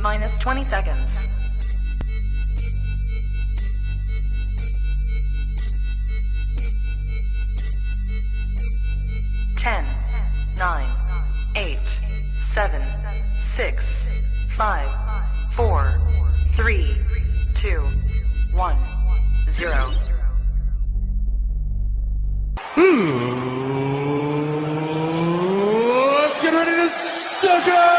minus 20 seconds. 10, 9, 8, 7, 6, 5, 4, 3, 2, 1, 0. Let's get ready to sucker!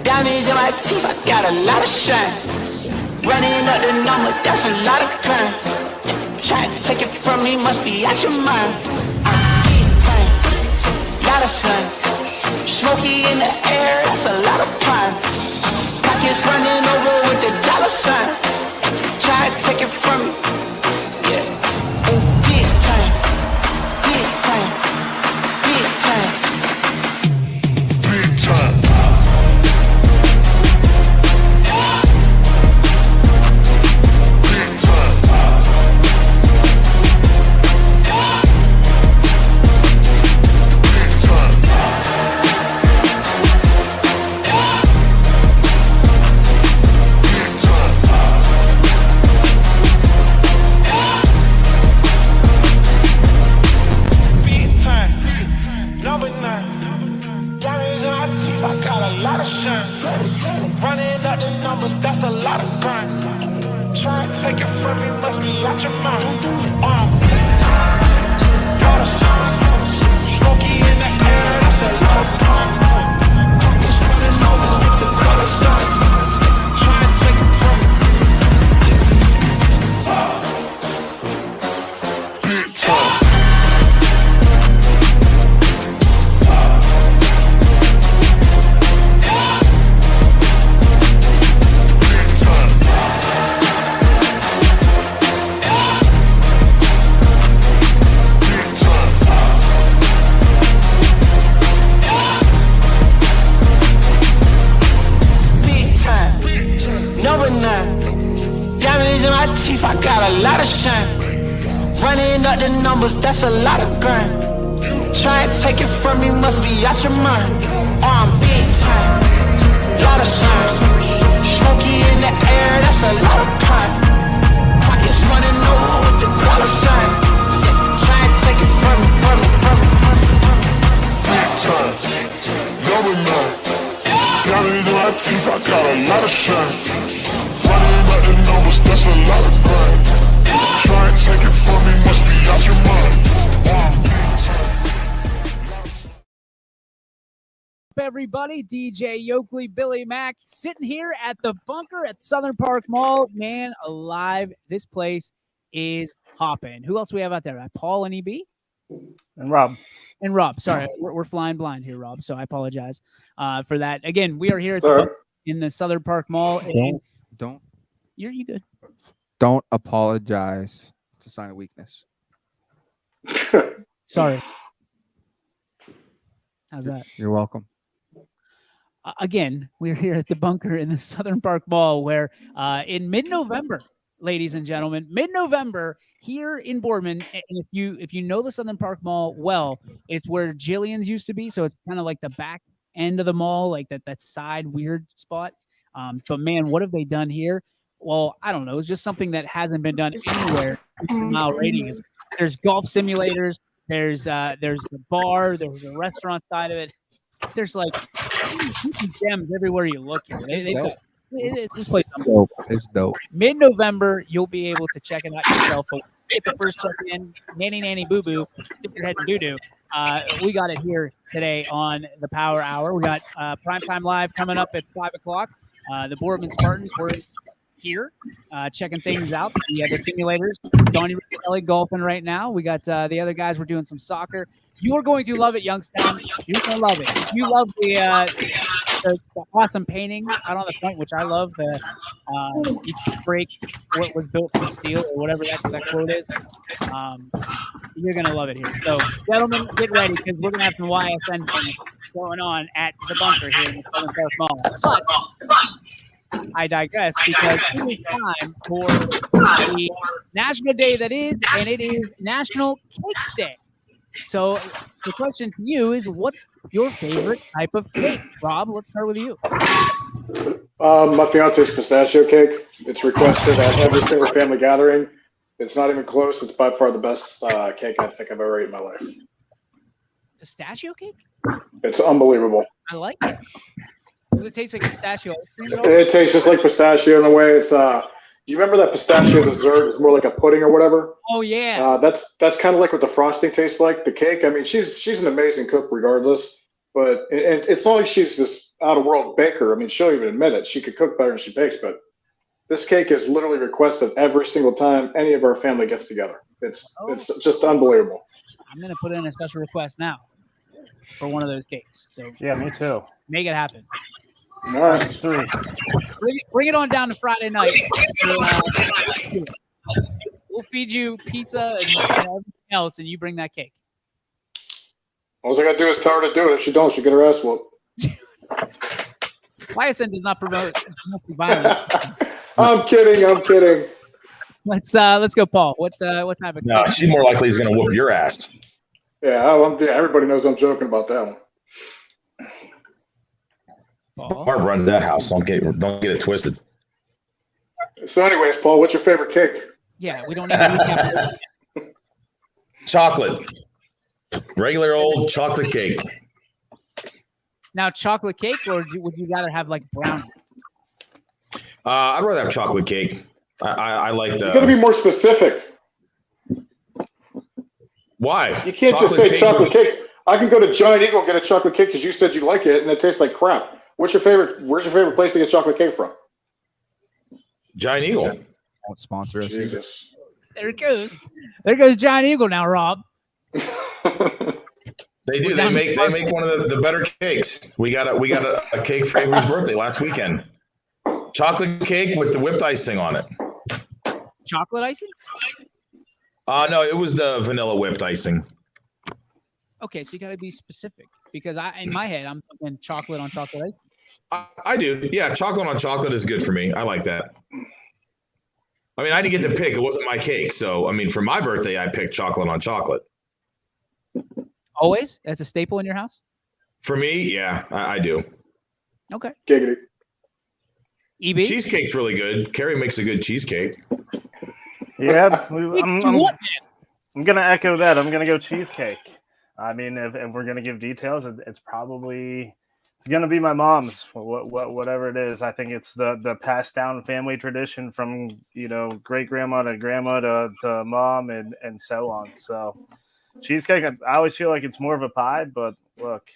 Diamonds in my teeth, I got a lot of shine. Running up the number, that's a lot of crime. Try to take it from me, must be out your mind. Big time, lot of sun. Smoky in the air, that's a lot of pine. Pockets running over with the dollar sign. Try to take it from me, yeah. Big time, big time, big time, Big time. running up the numbers, that's a lot of crime. Try to take it from me, must be out your mind. Lot of sun, smoky in the air, that's a lot of crime. It's running over with the color sun. Try to take it from me. Big time. Diamonds in my teeth, I got a lot of shine. Running up the numbers, that's a lot of grind. Try to take it from me, must be out your mind. I'm big time, lot of shine. Smoky in the air, that's a lot of pine. Pockets running over with the dollar sign. Try to take it from me, from me, from me, from me, from me. Big time. Number 9. Diamonds in my teeth, I got a lot of shine. Running up the numbers, that's a lot of grind. Try and take it from me, must be out your mind. Everybody, DJ Yoakley, Billy Mack, sitting here at the bunker at Southern Park Mall. Man alive, this place is hopping. Who else do we have out there? Paul and EB? And Rob. And Rob, sorry, we're flying blind here, Rob, so I apologize for that. Again, we are here at in the Southern Park Mall. Don't. You good. Don't apologize. It's a sign of weakness. Sorry. How's that? You're welcome. Again, we're here at the bunker in the Southern Park Mall where in mid-November, ladies and gentlemen, mid-November here in Boardman, and if you know the Southern Park Mall well, it's where Jillian's used to be, so it's kind of like the back end of the mall, like that side weird spot. But man, what have they done here? Well, I don't know. It's just something that hasn't been done anywhere in the mile radius. There's golf simulators. There's the bar. There's a restaurant side of it. There's like gems everywhere you look here. It's this place. Dope. It's dope. Mid-November, you'll be able to check it out yourself. But get the first check in. Nanny boo boo. Stick your head in doo doo. We got it here today on the Power Hour. We got Primetime Live coming up at 5 o'clock. The Boardman Spartans were here checking things out. We have the simulators. Donnie Kelly golfing right now. We got the other guys. We're doing some soccer. You are going to love it, Youngstown. You're going to love it. If you love the awesome painting out on the front, which I love, Each break what was built from steel or whatever that quote is. You're going to love it here. So, gentlemen, get ready because we're going to have some YSN things going on at the bunker here in the Southern Park Mall. But I digress because it is time for the national day that is, and it is National Cake Day. So the question to you is, what's your favorite type of cake? Rob, let's start with you. My fiance's pistachio cake. It's requested at every single family gathering. It's not even close. It's by far the best cake I think I've ever ate in my life. Pistachio cake? It's unbelievable. I like it. Does it taste like pistachio ice cream at all? It tastes just like pistachio in a way. It's do you remember that pistachio dessert? It's more like a pudding or whatever. Oh yeah. That's kind of like what the frosting tastes like. The cake. I mean, she's an amazing cook regardless. But it's not like she's this out of world baker. I mean, she'll even admit it. She could cook better than she bakes. But this cake is literally requested every single time any of our family gets together. It's just unbelievable. I'm gonna put in a special request now for one of those cakes. So yeah, me too. Make it happen. All right, That's 3. Bring it on down to Friday night. We'll feed you pizza and everything else, and you bring that cake. All I got to do is tell her to do it. If she don't, she'll get her ass whooped. YSN does not promote domestic violence. I'm kidding. Let's go, Paul. What type of No, cake? she more likely is going to whoop your ass. Yeah, everybody knows I'm joking about that one. Paul? Barb runs that house. Don't get it twisted. So, anyways, Paul, what's your favorite cake? Yeah, we don't need to recap. Chocolate. Regular old chocolate cake. Now, chocolate cake, or would you rather have like brownie? I'd rather have chocolate cake. I like the. You got to be more specific. Why? You can't just say chocolate cake. I can go to Giant Eagle and get a chocolate cake because you said you like it and it tastes like crap. Where's your favorite place to get chocolate cake from? Giant Eagle. Won't sponsor us. Jesus. There it goes. There goes Giant Eagle now, Rob. They do. They make one of the better cakes. We got a cake for Avery's birthday last weekend. Chocolate cake with the whipped icing on it. Chocolate icing? No, it was the vanilla whipped icing. Okay, so you got to be specific because in my head, I'm thinking chocolate on chocolate icing. I do. Yeah, chocolate on chocolate is good for me. I like that. I mean, I didn't get to pick. It wasn't my cake. So, I mean, for my birthday, I picked chocolate on chocolate. Always? That's a staple in your house? For me, yeah, I do. Okay. Giggity. EB? Cheesecake's really good. Carrie makes a good cheesecake. Yeah, I'm going to echo that. I'm going to go cheesecake. I mean, if we're going to give details, it's going to be my mom's, whatever it is. I think it's the passed down family tradition from, great grandma to grandma to mom and so on. So cheesecake, I always feel like it's more of a pie, but look,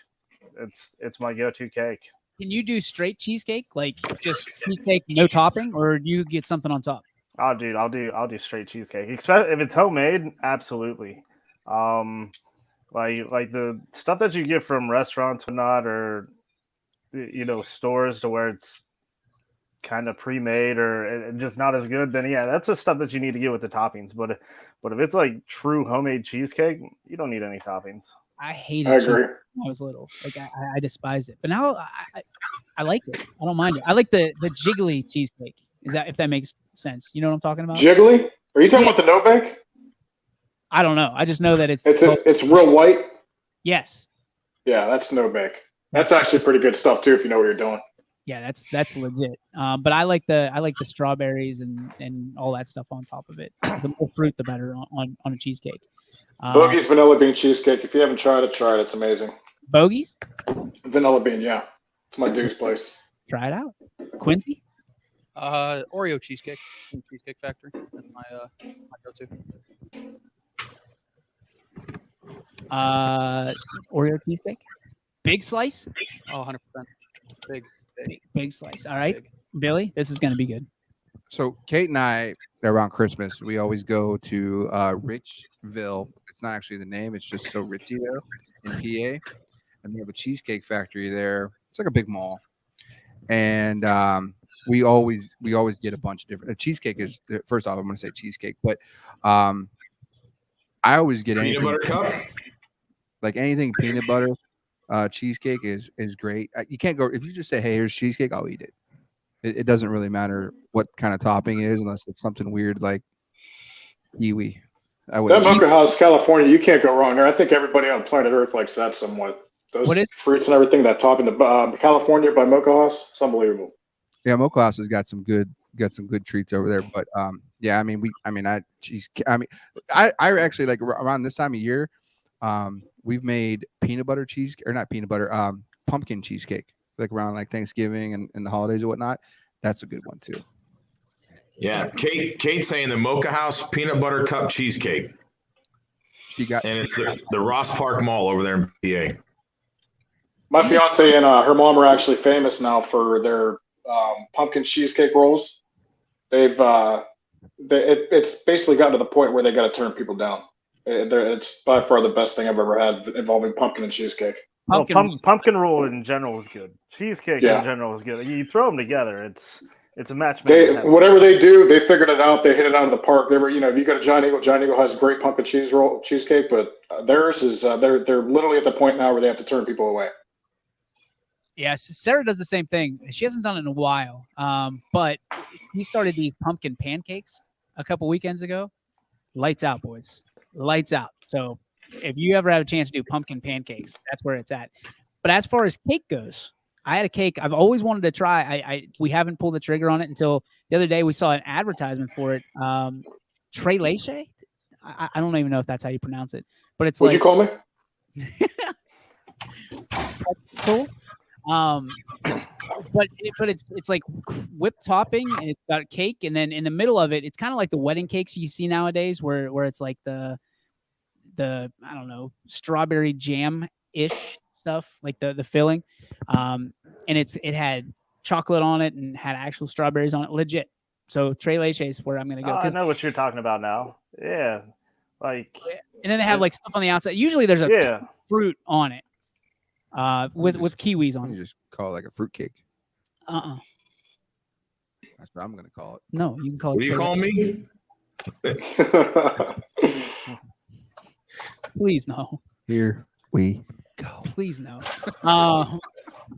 it's my go-to cake. Can you do straight cheesecake, like just cheesecake, no topping, or do you get something on top? Oh, dude, I'll do straight cheesecake. Especially if it's homemade, absolutely. Like the stuff that you get from restaurants or not, or stores to where it's kind of pre-made or just not as good, then yeah, that's the stuff that you need to get with the toppings. But if it's like true homemade cheesecake, you don't need any toppings. I hated I cheesecake agree. when I was little. Like I despised it, but now I like it. I don't mind it. I like the jiggly cheesecake. If that makes sense? You know what I'm talking about? Jiggly? Are you talking about the no bake? I don't know. I just know that it's real white. Yes. Yeah, that's no bake. That's actually pretty good stuff too if you know what you're doing. Yeah, that's legit. But I like the strawberries and all that stuff on top of it. The more fruit, the better on a cheesecake. Bogey's vanilla bean cheesecake. If you haven't tried it, try it. It's amazing. Bogies? Vanilla bean, yeah. It's my dude's place. Try it out. Quincy? Oreo cheesecake from Cheesecake Factory. That's my go-to. Oreo cheesecake? Big slice? Oh, 100%. Big slice. All right. Big. Billy, this is going to be good. So Kate and I, around Christmas, we always go to Richville. It's not actually the name. It's just so ritzy there in PA. And they have a cheesecake factory there. It's like a big mall. And we always get a bunch of different. Cheesecake is first off. I'm going to say cheesecake, but I always get Peanut anything butter cup. like anything peanut butter. Cheesecake is great. You can't go if you just say, "Hey, here's cheesecake," I'll eat it. It doesn't really matter what kind of topping it is, unless it's something weird like kiwi. I That wouldn't. Mocha House, California, you can't go wrong there. I think everybody on planet Earth likes that somewhat. Those What is- fruits and everything, that topping, the California by Mocha House, it's unbelievable. Yeah, Mocha House has got some good treats over there. But yeah, I mean, I actually like around this time of year, we've made peanut butter cheese or not peanut butter, pumpkin cheesecake, like around like Thanksgiving and the holidays and whatnot. That's a good one too. Yeah, Kate's saying the Mocha House peanut butter cup cheesecake, She got and it's the Ross Park Mall over there in PA. My fiance and her mom are actually famous now for their pumpkin cheesecake rolls. It's basically gotten to the point where they got to turn people down. It's by far the best thing I've ever had involving pumpkin and cheesecake. Pumpkin roll in general is good. Cheesecake Yeah. in general is good. You throw them together, it's a match made in heaven. Whatever they do, they figured it out. They hit it out of the park. If you go to Giant Eagle has great pumpkin cheesecake, but theirs is they're literally at the point now where they have to turn people away. Yes, Sarah does the same thing. She hasn't done it in a while, but we started these pumpkin pancakes a couple weekends ago. Lights out, boys. Lights out. So if you ever have a chance to do pumpkin pancakes, that's where it's at. But as far as cake goes, I had a cake I've always wanted to try. We haven't pulled the trigger on it until the other day. We saw an advertisement for it. Tres leche. I don't even know if that's how you pronounce it, but it's What'd like. you call me? Pretzel. But it's like whipped topping, and it's got cake, and then in the middle of it, it's kind of like the wedding cakes you see nowadays, where it's like the I don't know, strawberry jam ish stuff, like the filling, and it had chocolate on it and had actual strawberries on it, legit. So Tres Leche is where I'm gonna go. I know what you're talking about now. Yeah, like, and then they have like stuff on the outside. Usually there's a fruit on it. With kiwis on You it. just call it like a fruitcake. That's what I'm gonna call it. No, you can call it. What do you call me? Please no. Here we go. Please no.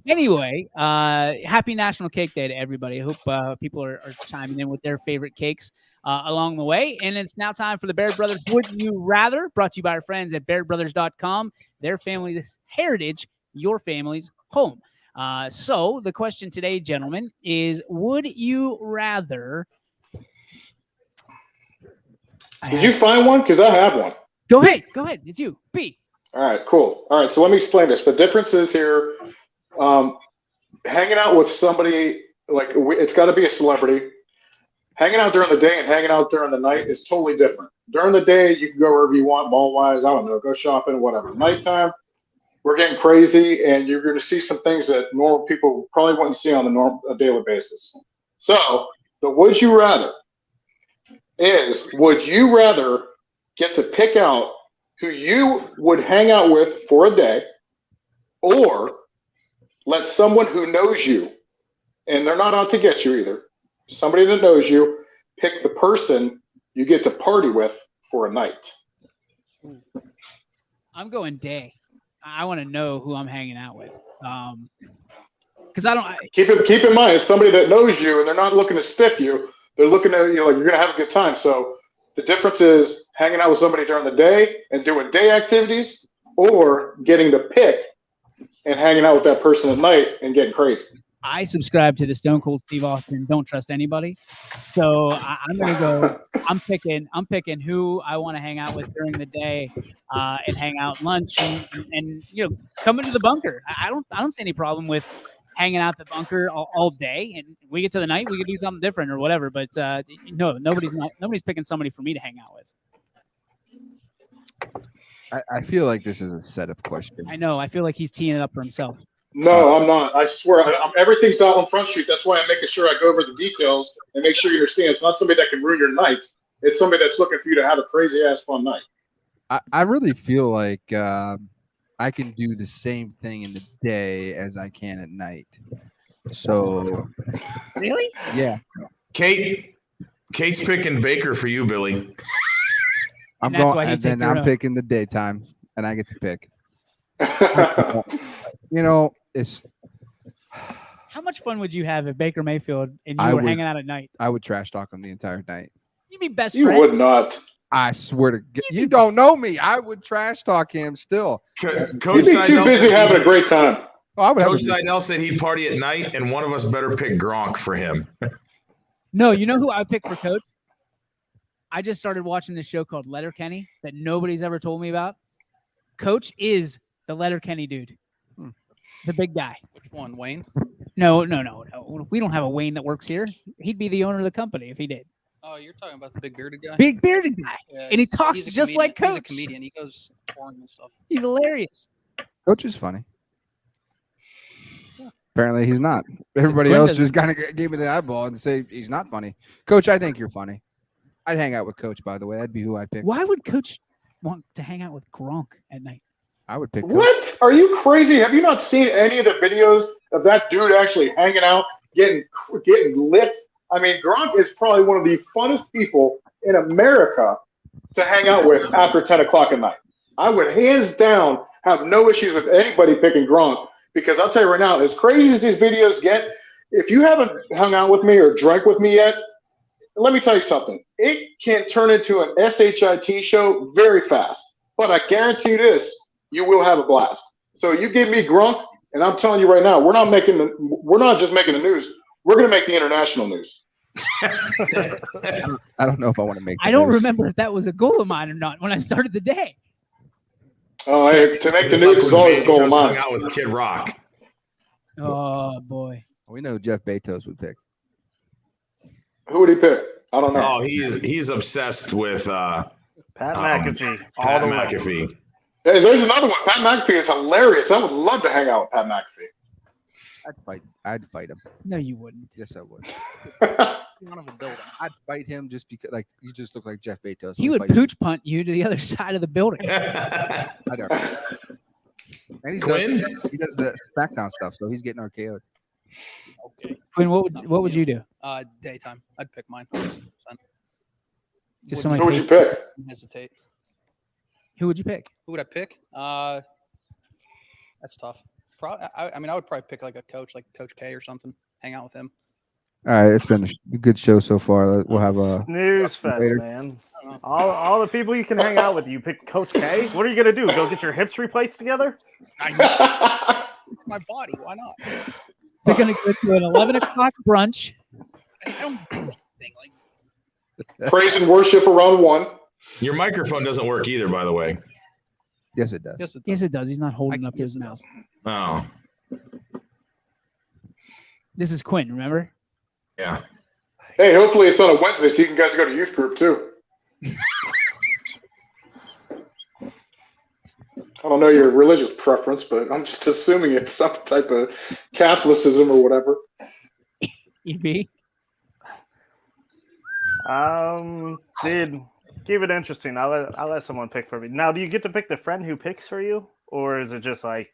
Anyway, happy National Cake Day to everybody. I hope people are chiming in with their favorite cakes along the way. And it's now time for the Baird Brothers Would You Rather, brought to you by our friends at BairdBrothers.com. Their family's heritage, your family's home. So the question today, gentlemen, is would you rather... Did you find one? Because I have one. Go ahead. It's you. B. All right, cool. All right, so let me explain this. The difference is here, hanging out with somebody, it's got to be a celebrity. Hanging out during the day and hanging out during the night is totally different. During the day, you can go wherever you want, mall-wise, I don't know, go shopping, whatever. Nighttime, we're getting crazy, and you're going to see some things that normal people probably wouldn't see on a daily basis. So the would you rather is, would you rather get to pick out who you would hang out with for a day, or let someone who knows you, and they're not out to get you either, somebody that knows you, pick the person you get to party with for a night? I'm going day. I want to know who I'm hanging out with. Because I don't... Keep in mind, it's somebody that knows you, and they're not looking to stiff you. They're looking at, like, you're going to have a good time. So the difference is hanging out with somebody during the day and doing day activities, or getting to pick and hanging out with that person at night and getting crazy. I subscribe to the Stone Cold Steve Austin don't trust anybody. So I'm going to go, I'm picking who I want to hang out with during the day and hang out lunch and come into the bunker. I don't see any problem with hanging out the bunker all day, and we get to the night, we could do something different or whatever. But no, nobody's picking somebody for me to hang out with. I feel like this is a setup question. I know. I feel like he's teeing it up for himself. No, I'm not. I swear, everything's out on Front Street. That's why I'm making sure I go over the details and make sure you understand. It's not somebody that can ruin your night. It's somebody that's looking for you to have a crazy ass fun night. I really feel like I can do the same thing in the day as I can at night. So Really? yeah, Kate's picking Baker for you, Billy. I'm that's going, why he and then took your I'm own. picking the daytime, and I get to pick. It's. How much fun would you have if Baker Mayfield and you I were would- hanging out at night? I would trash talk him the entire night. You'd be best You friend. would not. I swear to God, you don't know me. I would trash talk him still. Coach You'd be too Seidel busy says having a he- great time. Oh, I would have. Coach Seidel said he'd party at night, and one of us better pick Gronk for him. No, you know who I would pick for coach? I just started watching this show called Letterkenny that nobody's ever told me about. Coach is the Letterkenny dude, the big guy. Which one, Wayne? No. We don't have a Wayne that works here. He'd be the owner of the company if he did. Oh, you're talking about the big bearded guy. Big bearded guy. Yeah, and he talks he's a just like comedian. Coach. He's a comedian. He goes foreign and stuff. He's hilarious. Coach is funny. Apparently, he's not. Everybody Quinn else doesn't- just kind of gave me the eyeball and say he's not funny. Coach, I think you're funny. I'd hang out with Coach, by the way. That'd be who I'd pick. Why would Coach want to hang out with Gronk at night? I would pick Coach. What? Are you crazy? Have you not seen any of the videos of that dude actually hanging out, getting lit? I mean, Gronk is probably one of the funnest people in America to hang out with after 10 o'clock at night. I would hands down have no issues with anybody picking Gronk because I'll tell you right now, as crazy as these videos get, if you haven't hung out with me or drank with me yet, let me tell you something. It can turn into an SHIT show very fast. But I guarantee you this, you will have a blast. So you give me Gronk, and I'm telling you right now, we're not just making the news. We're going to make the international news. I don't know if I want to make. I don't news. remember if that was a goal of mine or not when I started the day. Oh, hey, to make the It's news like is when always a goal of Bezos mine. hung out with Kid Rock. Oh boy. We know Jeff Bezos would pick. Who would he pick? I don't know. Oh, he's obsessed with Pat McAfee. All Pat the way. McAfee. Hey, there's another one. Pat McAfee is hilarious. I would love to hang out with Pat McAfee. I'd fight him. No, you wouldn't. Yes, I would. One of a building. I'd fight him just because, like, you just look like Jeff Bezos. He would pooch punt you to the other side of the building. I don't. And he does the SmackDown stuff, so he's getting RKO'd. Okay. Quinn, what would you do? Daytime. I'd pick mine. Just Wouldn't somebody Who would you pick? hesitate. Who would you pick? Who would I pick? That's tough. I mean, I would probably pick like a coach, like Coach K or something. Hang out with him. All right, it's been a good show so far. We'll have a Snooze fest, later. man. All the people you can hang out with. You pick Coach K. What are you gonna do? Go get your hips replaced together? I know my body. Why not? They're gonna go to an 11 o'clock brunch. I don't do anything. Like Praise and worship around one. Your microphone doesn't work either, by the way. yes, it does. yes, it does. Yes, it does. He's not holding up his it mouth. does. Oh, This is Quinn, remember? yeah. Hey, hopefully it's on a Wednesday so you can guys go to youth group too. I don't know your religious preference, but I'm just assuming it's some type of Catholicism or whatever. EB? Dude, keep it interesting. I'll let someone pick for me. Now, do you get to pick the friend who picks for you, or is it just like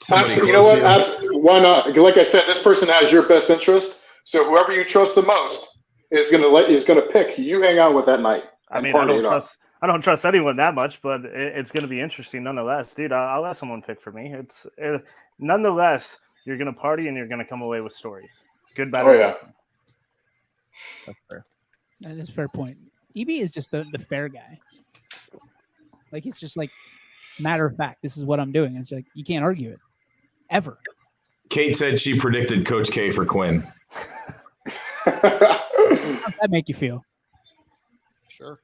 Somebody You know close what? to you. Why not? Like I said, this person has your best interest. So whoever you trust the most is gonna pick you hang out with that night. I and mean, I party don't it up. trust. I don't trust anyone that much, but it's going to be interesting nonetheless, dude. I'll let someone pick for me. It's nonetheless, you're going to party and you're going to come away with stories. Good, bad, Oh, or yeah. indifferent. That's fair. That is a fair point. EB is just the fair guy. Like, it's just like matter of fact. This is what I'm doing. It's like you can't argue it ever. Kate said she predicted Coach K for Quinn. How does that make you feel? Sure.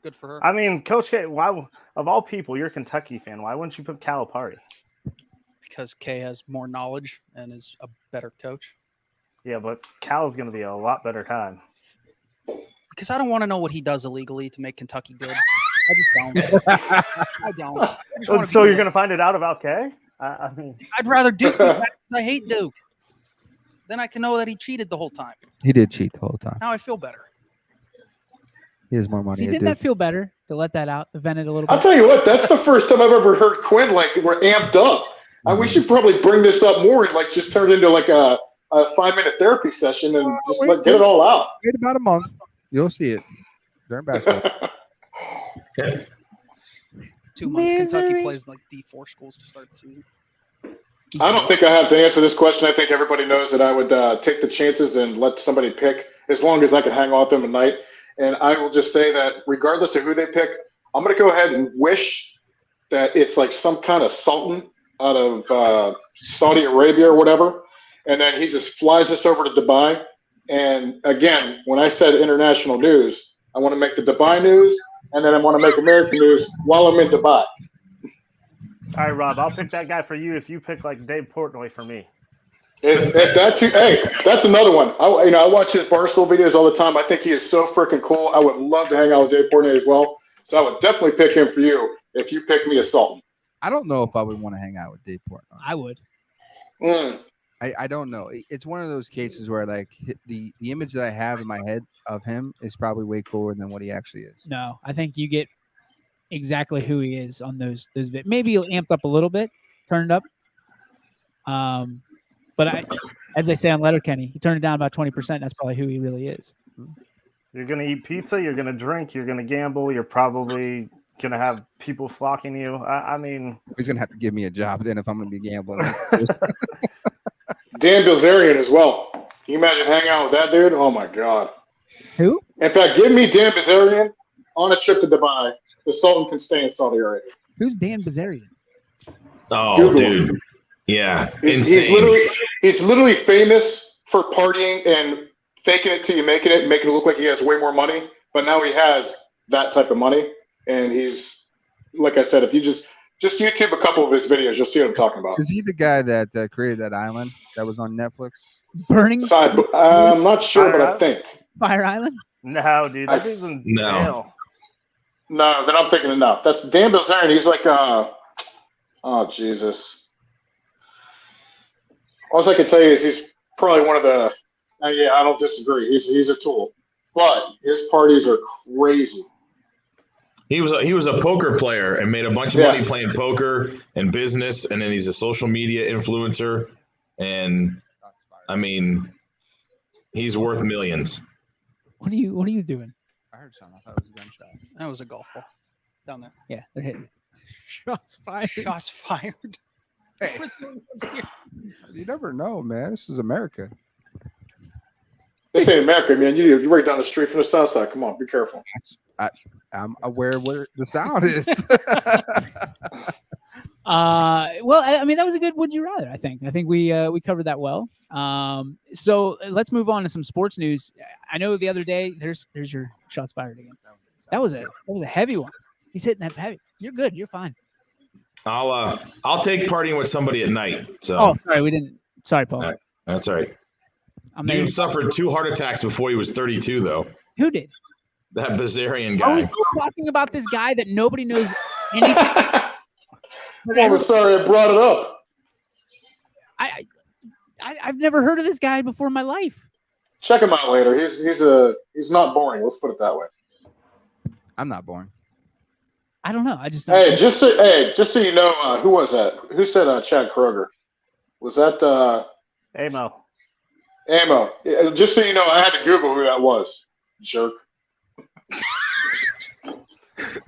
Good for her. I mean, Coach K. Why, of all people, you're a Kentucky fan. Why wouldn't you put Calipari? Because Kay has more knowledge and is a better coach. Yeah, but Cal's going to be a lot better time. Because I don't want to know what he does illegally to make Kentucky good. I just don't. I don't. I just wanna So be- you're going to find it out about K? I mean, I'd rather Duke be back because I hate Duke. Then I can know that he cheated the whole time. He did cheat the whole time. Now I feel better. He has more money. See, than didn't that Duke. feel better to let that out, to vent it a little I'll bit? tell you what, that's the first time I've ever heard Quinn like we're amped up. We should probably bring this up more and like just turn it into like a a 5-minute therapy session and just wait, get it all out. Wait about a month. You'll see it during basketball. 2 months. Kentucky Misery. plays like D4 schools to start the season. I don't think I have to answer this question. I think everybody knows that I would take the chances and let somebody pick as long as I can hang on with them at night. And I will just say that regardless of who they pick, I'm going to go ahead and wish that it's like some kind of sultan out of Saudi Arabia or whatever. And then he just flies us over to Dubai. And again, when I said international news, I want to make the Dubai news, and then I want to make American news while I'm in Dubai. All right, Rob, I'll pick that guy for you if you pick like Dave Portnoy for me. If that's hey, that's another one. I watch his Barstool videos all the time. I think he is so freaking cool. I would love to hang out with Dave Portnoy as well. So I would definitely pick him for you if you pick me a Sultan. I don't know if I would want to hang out with Dave Portnoy. I would. I don't know. It's one of those cases where like the image that I have in my head of him is probably way cooler than what he actually is. No, I think you get exactly who he is on those maybe he'll amped up a little bit, turned up. But as they say on Letterkenny, he turned it down about 20%. That's probably who he really is. You're gonna eat pizza, you're gonna drink, you're gonna gamble, you're probably gonna have people flocking to you. I mean, he's gonna have to give me a job then if I'm gonna be gambling. Dan Bilzerian as well. Can you imagine hanging out with that dude? Oh my God. Who? In fact, give me Dan Bilzerian on a trip to Dubai. The Sultan can stay in Saudi Arabia. Who's Dan Bilzerian? Oh, Google dude. him. Yeah. He's Insane. literally famous for partying and faking it till you making it look like he has way more money. But now he has that type of money. And he's, like I said, if you just YouTube a couple of his videos, you'll see what I'm talking about. Is he the guy that created that island that was on Netflix? Burning I'm not sure, but I think. Fire Island? no, dude. That dude's in jail. No, then I'm thinking enough. That's Dan Bilzerian. He's like, oh, Jesus. All I can tell you is he's probably one of the, yeah, I don't disagree. He's a tool. But his parties are crazy. He was a poker player and made a bunch of money playing poker and business, and then he's a social media influencer. And I mean, he's worth millions. What are you doing? I heard something. I thought it was a gunshot. That was a golf ball down there. Yeah, they're hitting. Shots fired. Shots fired. Hey, you never know, man. This is America. This ain't America, man. You're right down the street from the south side. Come on, be careful. I'm aware where the sound is. Well, I mean, that was a good would you rather, I think. I think we covered that well. So let's move on to some sports news. I know the other day there's your shots fired again. That was a heavy one. He's hitting that heavy. You're good. You're fine. I'll take partying with somebody at night. So Oh, sorry, we didn't. Sorry, Paul. That's all right. Dude suffered 2 heart attacks before he was 32, though. Who did? That Bazarian Are guy. we still talking about this guy that nobody knows anything? I'm sorry I brought it up. I've never heard of this guy before in my life. Check him out later. He's not boring. Let's put it that way. I'm not boring. I don't know. I just just so you know, who was that? Who said Chad Kroger? Was that Amo? Amo. Just so you know, I had to Google who that was. Jerk.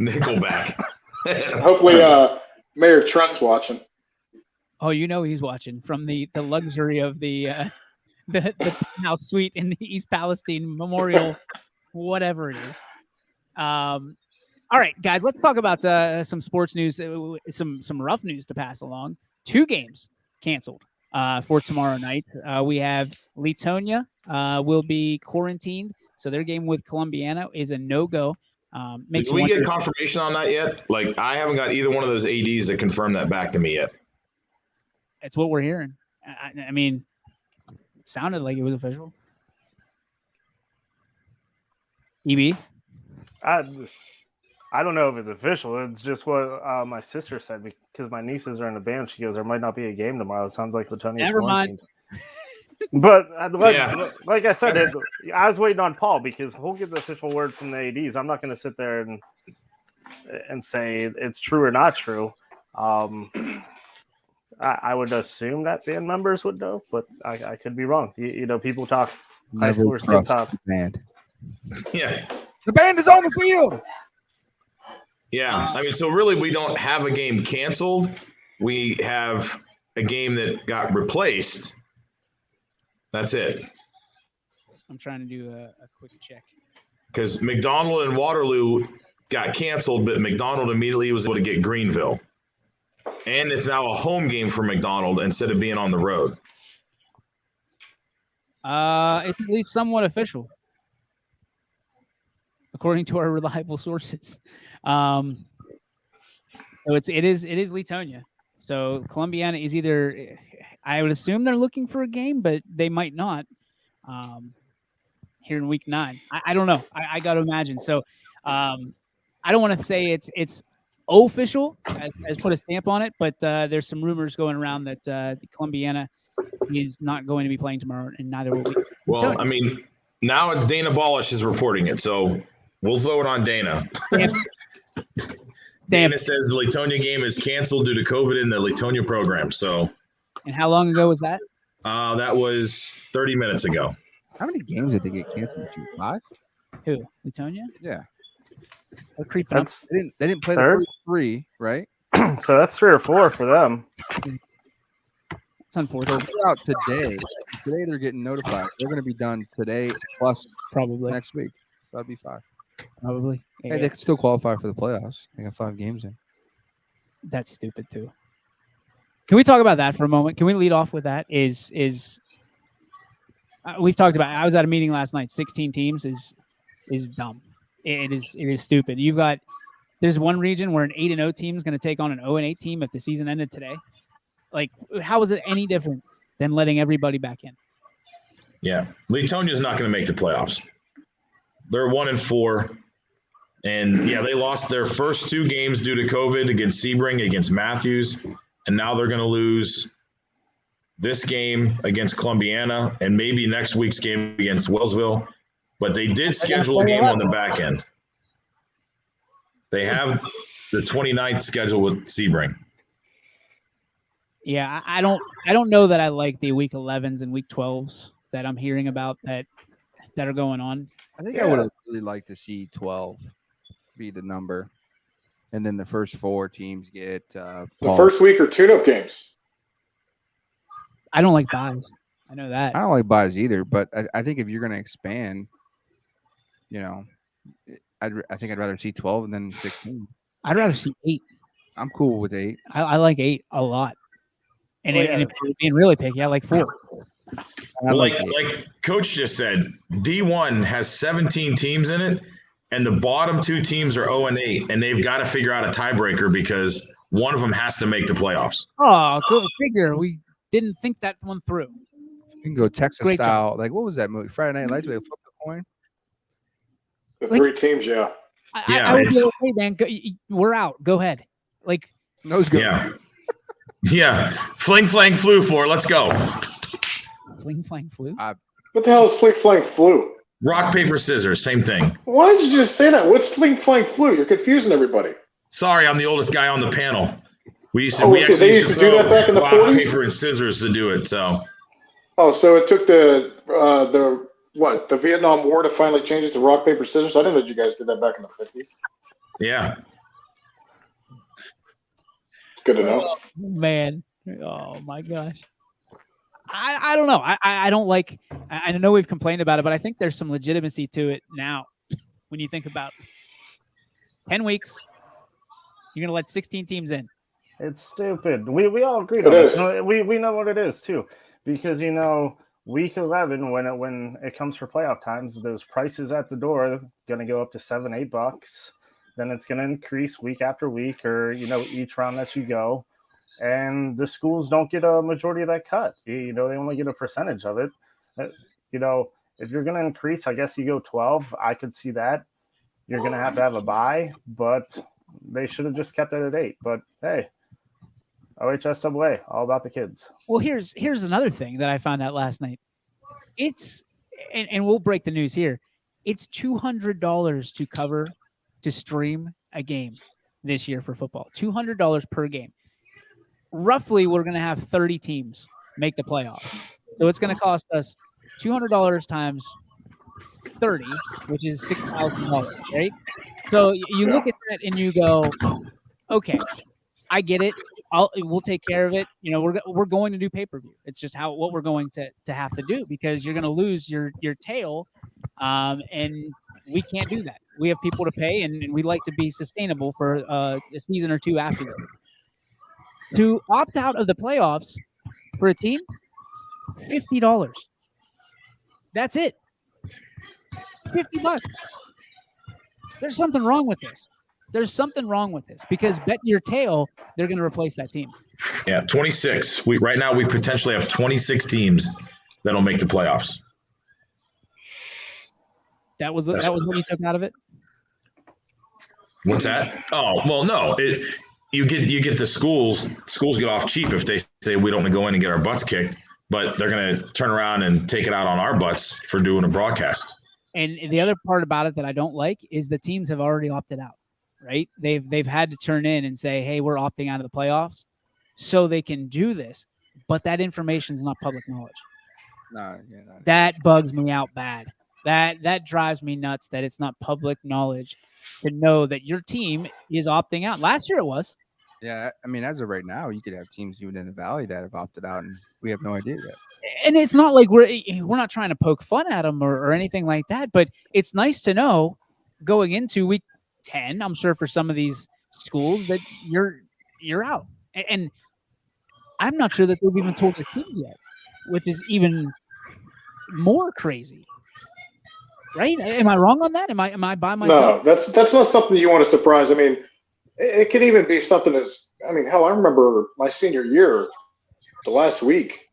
Nickelback. Hopefully, Mayor Trent's watching. Oh, you know he's watching from the luxury of the house suite in the East Palestine Memorial, whatever it is. All right, guys, let's talk about some sports news, some rough news to pass along. 2 games canceled for tomorrow night. We have Letonia will be quarantined, so their game with Columbiana is a no-go. Did we get confirmation on that yet? Like, I haven't got either one of those ADs that confirmed that back to me yet. It's what we're hearing. I mean, it sounded like it was official. EB? I don't know if it's official. It's just what my sister said because my nieces are in the band. She goes, there might not be a game tomorrow. It sounds like Latonia's Never mind. But like I said, I was waiting on Paul because he'll give the official word from the ADs. I'm not going to sit there and say it's true or not true. I would assume that band members would know, but I could be wrong. You know, people talk high Never school are still trust tough. the band. Yeah. The band is on the field. Yeah. I mean, so really, we don't have a game canceled. We have a game that got replaced. That's it. I'm trying to do a quick check. Because McDonald and Waterloo got canceled, but McDonald immediately was able to get Greenville. And it's now a home game for McDonald instead of being on the road. It's at least somewhat official, according to our reliable sources. So it is Leetonia. So Columbiana is either, I would assume they're looking for a game, but they might not. Here in week 9, I don't know. I got to imagine. So I don't want to say it's official, as put a stamp on it, but there's some rumors going around that Columbiana is not going to be playing tomorrow, and neither will we. Well, I mean, now Dana Balish is reporting it, so we'll throw it on Dana. Dana says the Leetonia game is canceled due to COVID in the Leetonia program. So, and how long ago was that? That was 30 minutes ago. How many games did they get canceled? 5? Who? Leetonia? Yeah. They're creeping up. They didn't play third? the first 3, right? So that's 3 or 4 for them. It's unfortunate. They're out today. Today they're getting notified. They're going to be done today plus probably next week. That'd be 5. Probably. Hey, they could still qualify for the playoffs. They got 5 games in. That's stupid too. Can we talk about that for a moment? Can we lead off with that? We've talked about. I was at a meeting last night. 16 teams is dumb. It is stupid. There's one region where an 8-0 team is going to take on an 0-8 team if the season ended today. Like, how is it any different than letting everybody back in? Yeah, Leetonia is not going to make the playoffs. They're 1-4, and yeah, they lost their first 2 games due to COVID against Sebring, against Matthews, and now they're going to lose this game against Columbiana and maybe next week's game against Wellsville. But they did schedule a game on the back end. They have the 29th schedule with Sebring. Yeah, I don't know that I like the week 11s and week 12s that I'm hearing about that are going on. I think I would have really liked to see 12 be the number, and then the first 4 teams get the first week are tune-up games. I don't like buys. I know that. I don't like buys either, but I think if you're going to expand, you know, I think I'd rather see 12 than 16. I'd rather see 8. I'm cool with 8. I like 8 a lot. And if you're being really picky, I like 4. Well, like Coach just said, D1 has 17 teams in it, and the bottom 2 teams are 0-8, and they've got to figure out a tiebreaker because one of them has to make the playoffs. Oh, go figure. We didn't think that one through. You can go Texas Great style. job. Like, what was that movie? Friday Night Lights, where they flip the coin? The 3 teams, yeah. I would be okay, man. We're out. Go ahead. Like, nose go. Yeah. Yeah. Fling, flang, flew for. Let's go. Fling, flang, flew? What the hell is fling, flang, flew? Rock, paper, scissors. Same thing. Why did you just say that? What's fling, flang, flew? You're confusing everybody. Sorry, I'm the oldest guy on the panel. We used to. Oh, we because they used to do that back in the rock, 40s? paper, and scissors to do it. So. Oh, so it took the Vietnam War to finally change it to rock, paper, scissors? I didn't know you guys did that back in the 50s. Yeah. Good to know. Oh, man. Oh, my gosh. I don't know. I don't like – I know we've complained about it, but I think there's some legitimacy to it now when you think about 10 weeks. You're going to let 16 teams in. It's stupid. We all agreed on this. We know what it is, too. Because, you know, week 11, when it comes for playoff times, those prices at the door are going to go up to $7-8. Then it's going to increase week after week or, you know, each round that you go. And the schools don't get a majority of that cut. You know, they only get a percentage of it. You know, if you're going to increase, I guess you go 12. I could see that. You're going to have a bye, but they should have just kept it at 8. But, hey, OHSAA, all about the kids. Well, here's another thing that I found out last night. It's and we'll break the news here. It's $200 to stream a game this year for football. $200 per game. roughly we're going to have 30 teams make the playoffs. So it's going to cost us $200 times 30, which is $6,000, right? So you look at that and you go, okay, I get it. We'll take care of it. You know, we're going to do pay-per-view. It's just what we're going to have to do, because you're going to lose your tail, and we can't do that. We have people to pay, and we'd like to be sustainable for a season or two after this. To opt out of the playoffs for a team, $50. That's it. $50. There's something wrong with this. There's something wrong with this, because bet your tail they're going to replace that team. Yeah, 26. Right now we potentially have 26 teams that'll make the playoffs. That was what you took out of it. What's that? Oh, well, no. You get the schools. Schools get off cheap if they say we don't go in and get our butts kicked, but they're going to turn around and take it out on our butts for doing a broadcast. And the other part about it that I don't like is the teams have already opted out, right? They've had to turn in and say, hey, we're opting out of the playoffs so they can do this. But that information is not public knowledge. That bugs me out bad. That drives me nuts that it's not public knowledge to know that your team is opting out. Last year it was. Yeah, I mean, as of right now, you could have teams even in the Valley that have opted out, and we have no idea yet. And it's not like we're not trying to poke fun at them or anything like that, but it's nice to know going into week 10, I'm sure for some of these schools, that you're out. And I'm not sure that they've even told their kids yet, which is even more crazy. Right? Am I wrong on that? Am I by myself? No, that's not something you want to surprise. I mean, it could even be something hell, I remember my senior year, the last week,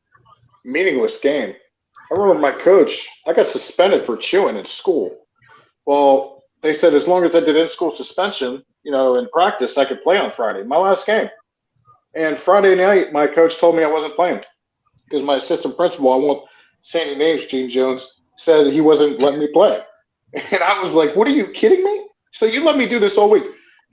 meaningless game. I remember my coach, I got suspended for chewing at school. Well, they said as long as I did in-school suspension, in practice, I could play on Friday, my last game. And Friday night, my coach told me I wasn't playing because my assistant principal, I won't say any names, Gene Jones, said he wasn't letting me play. And I was like, what, are you kidding me? So you let me do this all week.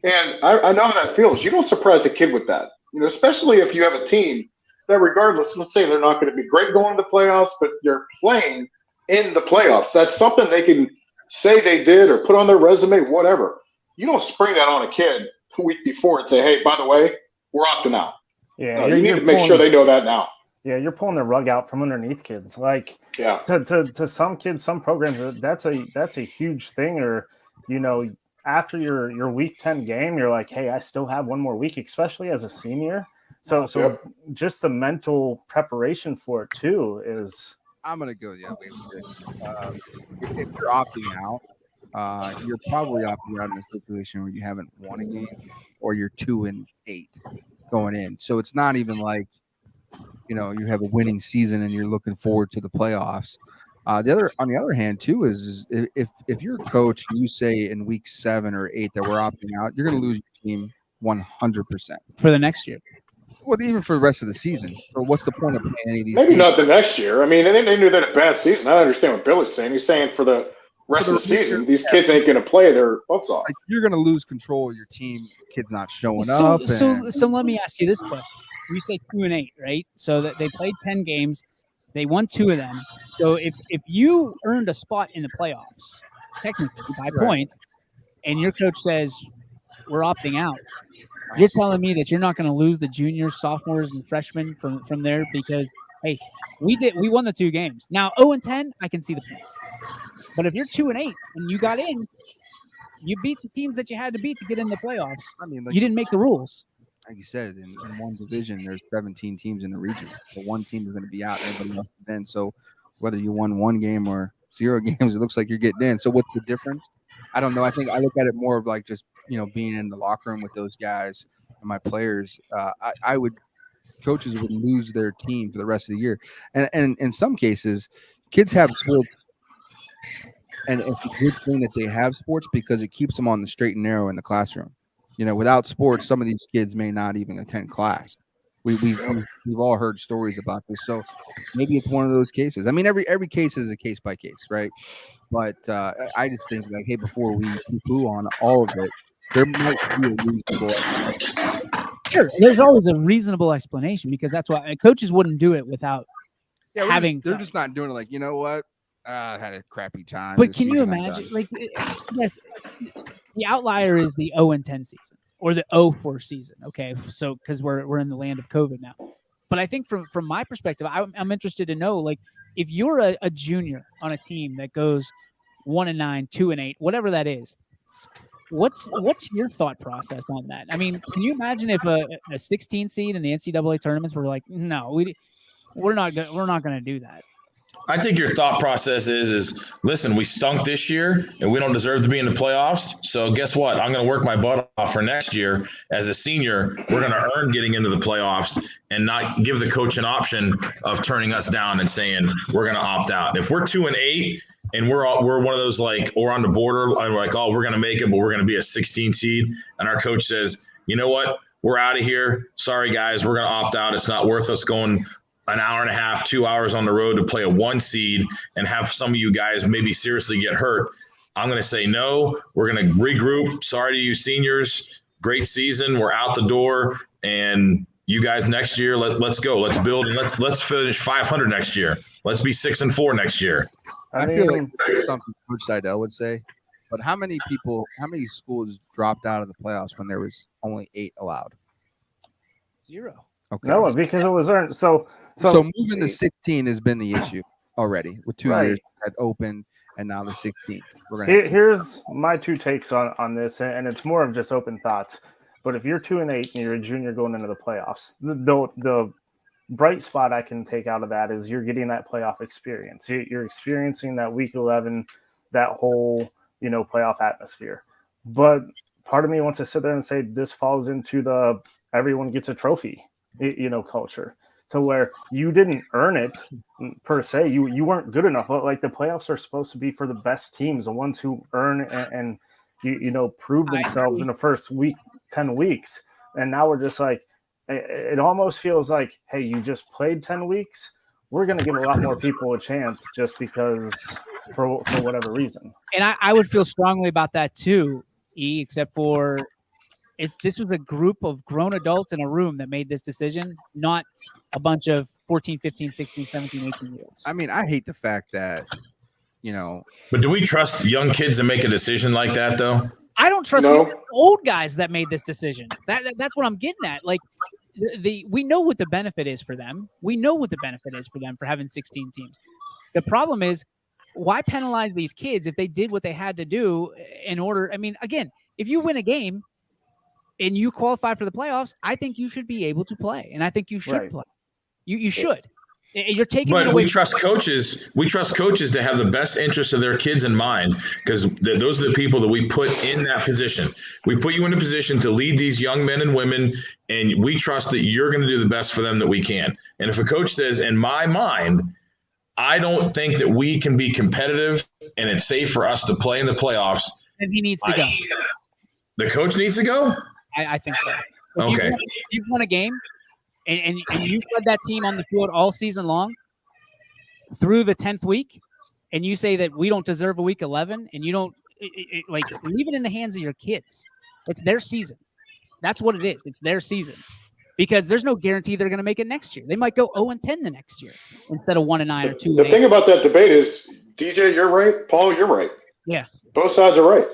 And I know how that feels. You don't surprise a kid with that, especially if you have a team that regardless, let's say they're not going to be great going to the playoffs, but they're playing in the playoffs. That's something they can say they did or put on their resume, whatever. You don't spring that on a kid a week before and say, hey, by the way, we're opting out. Yeah, no, you need to make sure they know that now. Yeah, you're pulling the rug out from underneath kids. Like, to some kids, some programs, that's a huge thing. Or, after your week 10 game, you're like, hey, I still have one more week, especially as a senior. So just the mental preparation for it too is. I'm gonna go the other way with this. If you're opting out, you're probably opting out in a situation where you haven't won a game, or you're 2-8 going in. So it's not even like you have a winning season and you're looking forward to the playoffs. On the other hand, too, is if you're a coach and you say in week 7 or 8 that we're opting out, you're going to lose your team 100% for the next year. Well, even for the rest of the season. So what's the point of playing any of these? Maybe games? not the next year. I mean, they knew that a bad season. I understand what Billy's saying. He's saying for the rest of the season, these kids ain't going to play their butts off. Like, you're going to lose control of your team. Kids not showing up. And... So let me ask you this question. You say 2-8, right? So that they played 10 games, they won 2 of them. So if you earned a spot in the playoffs, technically by points, and your coach says we're opting out, you're telling me that you're not going to lose the juniors, sophomores, and freshmen from there because hey, we won the 2 games. Now 0-10, I can see the point. But if you're 2-8 and you got in, you beat the teams that you had to beat to get in the playoffs. I mean, you didn't make the rules. Like you said, in one division, there's 17 teams in the region. So one team is going to be out, everybody else is in. So whether you won 1 game or 0 games, it looks like you're getting in. So what's the difference? I don't know. I think I look at it more of like just being in the locker room with those guys and my players. Coaches would lose their team for the rest of the year, and in some cases, kids have sports. And it's a good thing that they have sports because it keeps them on the straight and narrow in the classroom. Without sports, some of these kids may not even attend class. We've all heard stories about this, so maybe it's one of those cases. I mean, every case is a case by case, right? But I just think like, hey, before we poo on all of it, there might be a reasonable Sure, there's always a reasonable explanation because that's why coaches wouldn't do it without having. They're just not doing it. Like, you know what? I had a crappy time. But this can you season, I'm imagine? done. Like, yes, the outlier is the 0-10 season or the 0-4 season. Okay, so because we're in the land of COVID now. But I think from my perspective, I'm interested to know, like, if you're a junior on a team that goes 1-9, 2-8, whatever that is, what's your thought process on that? I mean, can you imagine if a 16 seed in the NCAA tournaments were like, no, we're not going to do that. I think your thought process is listen, we stunk this year and we don't deserve to be in the playoffs. So guess what? I'm going to work my butt off for next year. As a senior, we're going to earn getting into the playoffs and not give the coach an option of turning us down and saying we're going to opt out. If we're 2-8 and we're one of those, like, or on the border, and we're like, oh, we're going to make it, but we're going to be a 16 seed. And our coach says, you know what? We're out of here. Sorry, guys. We're going to opt out. It's not worth us going an hour and a half, 2 hours on the road to play a 1 seed and have some of you guys maybe seriously get hurt. I'm going to say no. We're going to regroup. Sorry to you seniors. Great season. We're out the door. And you guys next year, let's go. Let's build and let's finish 500 next year. Let's be 6-4 next year. I feel like that's something Coach Seidel would say. But how many schools dropped out of the playoffs when there was only 8 allowed? 0. Okay. No, because it was earned. So moving to 16 has been the issue already with 2 years that opened and now the 16. Here's my 2 takes on this, and it's more of just open thoughts. But if you're 2-8 and you're a junior going into the playoffs, the bright spot I can take out of that is you're getting that playoff experience. You're experiencing that week 11, that whole playoff atmosphere. But part of me wants to sit there and say this falls into the everyone gets a trophy culture, to where you didn't earn it per se. You weren't good enough. Like, the playoffs are supposed to be for the best teams, the ones who earn and prove themselves in the first 10 weeks. And now we're just like, it almost feels like, hey, you just played 10 weeks. We're going to give a lot more people a chance just because for whatever reason. And I would feel strongly about that too, except for this was a group of grown adults in a room that made this decision, not a bunch of 14, 15, 16, 17, 18-year-olds. I mean, I hate the fact that, But do we trust young kids to make a decision like that, though? I don't trust the old guys that made this decision. That's what I'm getting at. Like, we know what the benefit is for them. We know what the benefit is for them for having 16 teams. The problem is, why penalize these kids if they did what they had to do in order? I mean, again, if you win a game and you qualify for the playoffs, I think you should be able to play, and I think you should play. You should. You're taking it away. We trust coaches. We trust coaches to have the best interest of their kids in mind, because those are the people that we put in that position. We put you in a position to lead these young men and women, and we trust that you're going to do the best for them that we can. And if a coach says, in my mind, I don't think that we can be competitive and it's safe for us to play in the playoffs, then he needs to go. The coach needs to go? I think so. If you've won a game and you've led that team on the field all season long through the 10th week, and you say that we don't deserve a week 11, and you don't leave it in the hands of your kids. It's their season. That's what it is. It's their season, because there's no guarantee they're going to make it next year. They might go 0-10 the next year instead of 1-9 or 2-8. The thing about that debate is, DJ, you're right. Paul, you're right. Yeah. Both sides are right.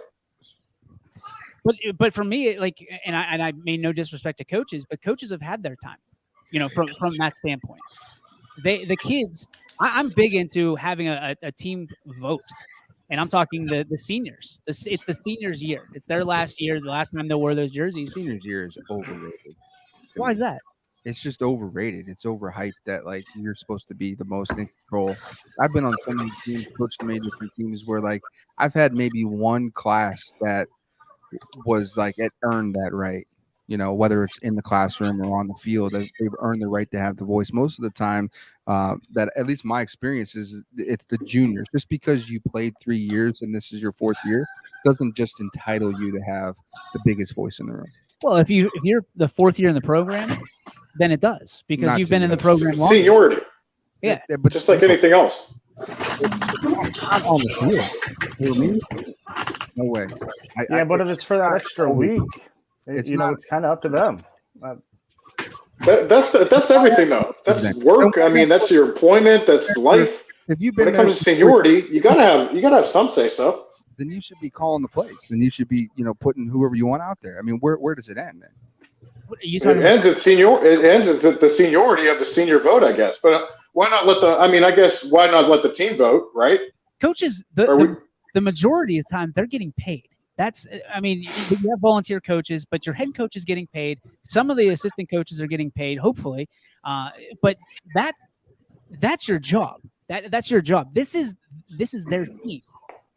But for me, and I mean no disrespect to coaches, but coaches have had their time, from that standpoint. The kids, I'm big into having a team vote, and I'm talking the seniors. It's the seniors' year. It's their last year. The last time they'll wear those jerseys. Seniors' year is overrated. Why is that? It's just overrated. It's overhyped that, like, you're supposed to be the most in control. I've been on so many teams, coached many different teams where, like, I've had maybe one class that was like it earned that right, whether it's in the classroom or on the field, they've earned the right to have the voice. Most of the time, that at least my experience is, it's the juniors. Just because you played 3 years and this is your 4th year doesn't just entitle you to have the biggest voice in the room. Well, if you're the 4th year in the program, then it does, because you've been in the program longer. Seniority. Yeah, but just like anything else. Not on the field. For me, no way. But if it's for that extra week, it's kind of up to them. That's everything though. That's work. I mean, that's your employment. That's life. If you've When been it comes to seniority, you gotta have some say so. then you should be calling the plays. Then you should be, putting whoever you want out there. I mean, where does it end then? What are you It talking ends at the seniority of the senior vote, I guess. But why not let why not let the team vote, right? Coaches, the majority of the time, they're getting paid. You have volunteer coaches, but your head coach is getting paid. Some of the assistant coaches are getting paid, hopefully. But that's your job. That's your job. This is their team.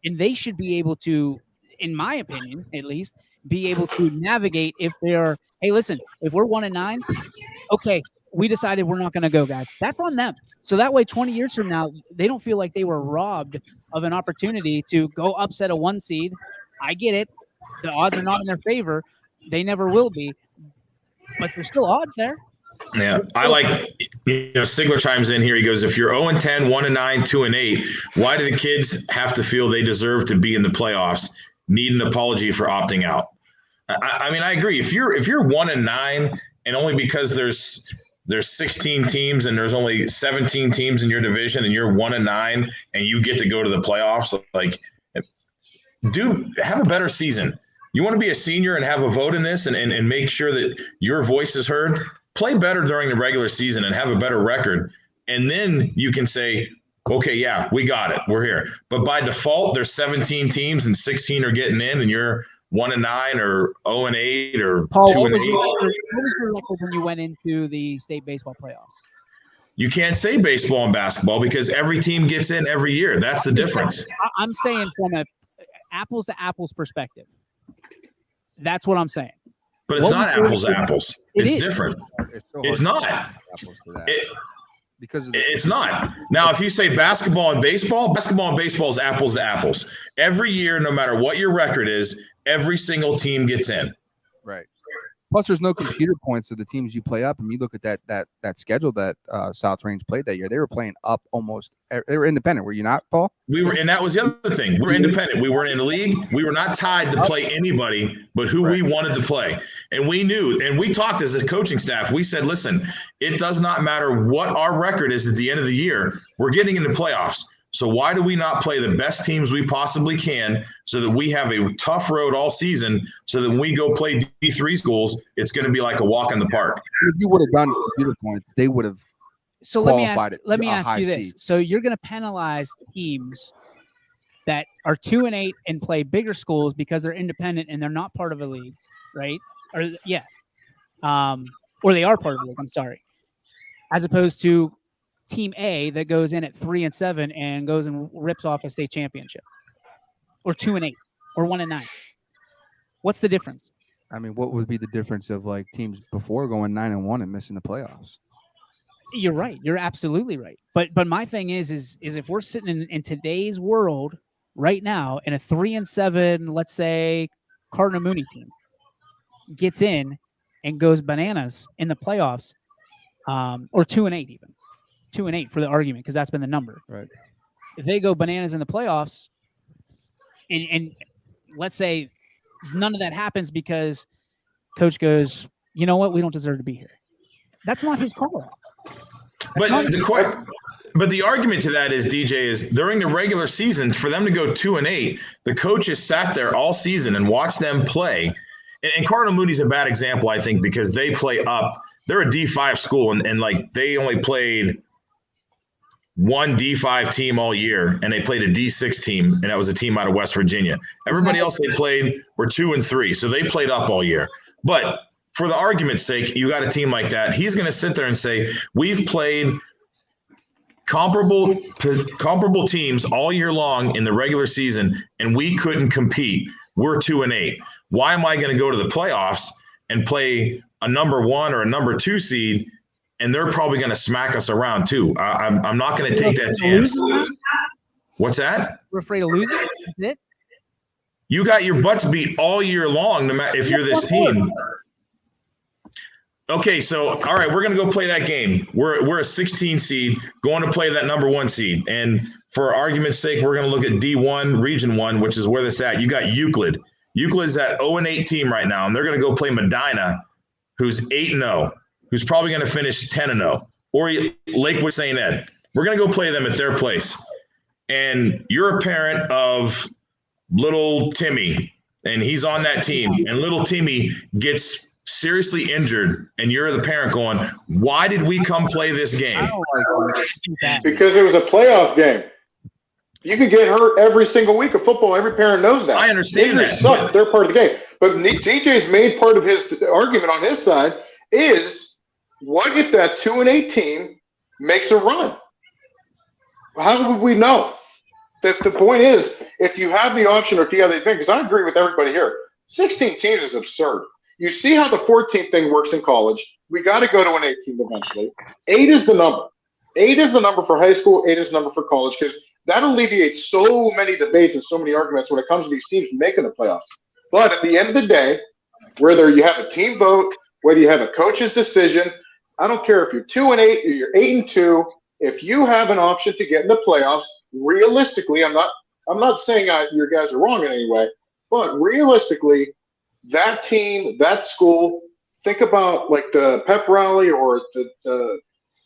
And they should be able to, in my opinion, at least, be able to navigate if they're, hey, listen, if we're 1-9, okay, we decided we're not going to go, guys. That's on them. So that way, 20 years from now, they don't feel like they were robbed of an opportunity to go upset a 1 seed. I get it. The odds are not in their favor. They never will be. But there's still odds there. Yeah, I like, Sigler chimes in here. He goes, if you're 0-10, 1-9, 2-8, why do the kids have to feel they deserve to be in the playoffs? Need an apology for opting out? I agree. If you're 1-9 and only because there's 16 teams and there's only 17 teams in your division and you're 1-9 and you get to go to the playoffs, have a better season. You want to be a senior and have a vote in this and make sure that your voice is heard. Play better during the regular season and have a better record. And then you can say, okay, yeah, we got it. We're here. But by default, there's 17 teams and 16 are getting in and you're 1-9 or 0-8 or Paul, 2-8. what was your record when you went into the state baseball playoffs? You can't say baseball and basketball because every team gets in every year. That's the difference. I'm saying from a apples to apples perspective. That's what I'm saying. But it's not apples to apples. It's different. It's not. It's not. Now, if you say basketball and baseball is apples to apples. Every year, no matter what your record is, every single team gets in. Right. Plus, there's no computer points of the teams you play up. And you look at that schedule that South Range played that year. They were playing up almost. They were independent. Were you not, Paul? We were, and that was the other thing. We were independent. We weren't in a league. We were not tied to play anybody but who we wanted to play. And we knew, and we talked as a coaching staff. We said, listen, it does not matter what our record is at the end of the year. We're getting into playoffs. So why do we not play the best teams we possibly can so that we have a tough road all season so that when we go play D3 schools, it's going to be like a walk in the park? If you would have done computer points, they would have. So let me ask you this. So you're going to penalize teams that are 2-8 and play bigger schools because they're independent and they're not part of a league, right? Or they are part of the league. I'm sorry. As opposed to Team A that goes in at 3-7 and goes and rips off a state championship, or 2-8, or 1-9. What's the difference? I mean, what would be the difference of like teams before going 9-1 and missing the playoffs? You're right. You're absolutely right. But my thing is if we're sitting in today's world right now, and a 3-7, let's say Cardinal Mooney team gets in and goes bananas in the playoffs, or 2-8 even. 2-8 for the argument, because that's been the number. Right. If they go bananas in the playoffs, and let's say none of that happens because coach goes, you know what, we don't deserve to be here. That's not his call. But the argument to that is, DJ, is during the regular season, for them to go 2-8, the coaches sat there all season and watched them play. And Cardinal Mooney's a bad example, I think, because they play up. They're a D5 school, and like they only played one D5 team all year, and they played a D6 team, and that was a team out of West Virginia. Everybody else they played were 2 and 3, so they played up all year. But for the argument's sake, you got a team like that. He's going to sit there and say, we've played comparable teams all year long in the regular season, and we couldn't compete. We're 2-8. Why am I going to go to the playoffs and play a number 1 or a number 2 seed, and they're probably going to smack us around too? I'm not going to take that chance. What's that? We're afraid of losing? That's it? You got your butts beat all year long, no matter if you're this team. Okay, so all right, we're going to go play that game. We're a 16 seed going to play that number 1 seed. And for argument's sake, we're going to look at D1, Region 1, which is where this at. You got Euclid. Euclid's that 0-8 team right now, and they're going to go play Medina, who's 8-0, who's probably going to finish 10-0, or Lakewood St. Ed. We're going to go play them at their place. And you're a parent of little Timmy, and he's on that team, and little Timmy gets seriously injured, and you're the parent going, why did we come play this game? Because it was a playoff game. You could get hurt every single week of football. Every parent knows that. I understand Injuries that. suck. They're part of the game. But DJ's main part of his argument on his side is, what if that 2-8 team makes a run? How would we know? The point is, if you have the option or if you have the thing, because I agree with everybody here, 16 teams is absurd. You see how the 14th thing works in college. We got to go to an 18 eventually. 8 is the number. 8 is the number for high school. 8 is the number for college, because that alleviates so many debates and so many arguments when it comes to these teams making the playoffs. But at the end of the day, whether you have a team vote, whether you have a coach's decision, I don't care if you're 2-8 or you're 8-2. If you have an option to get in the playoffs, realistically, I'm not saying your guys are wrong in any way, but realistically, that team, that school, think about like the pep rally or the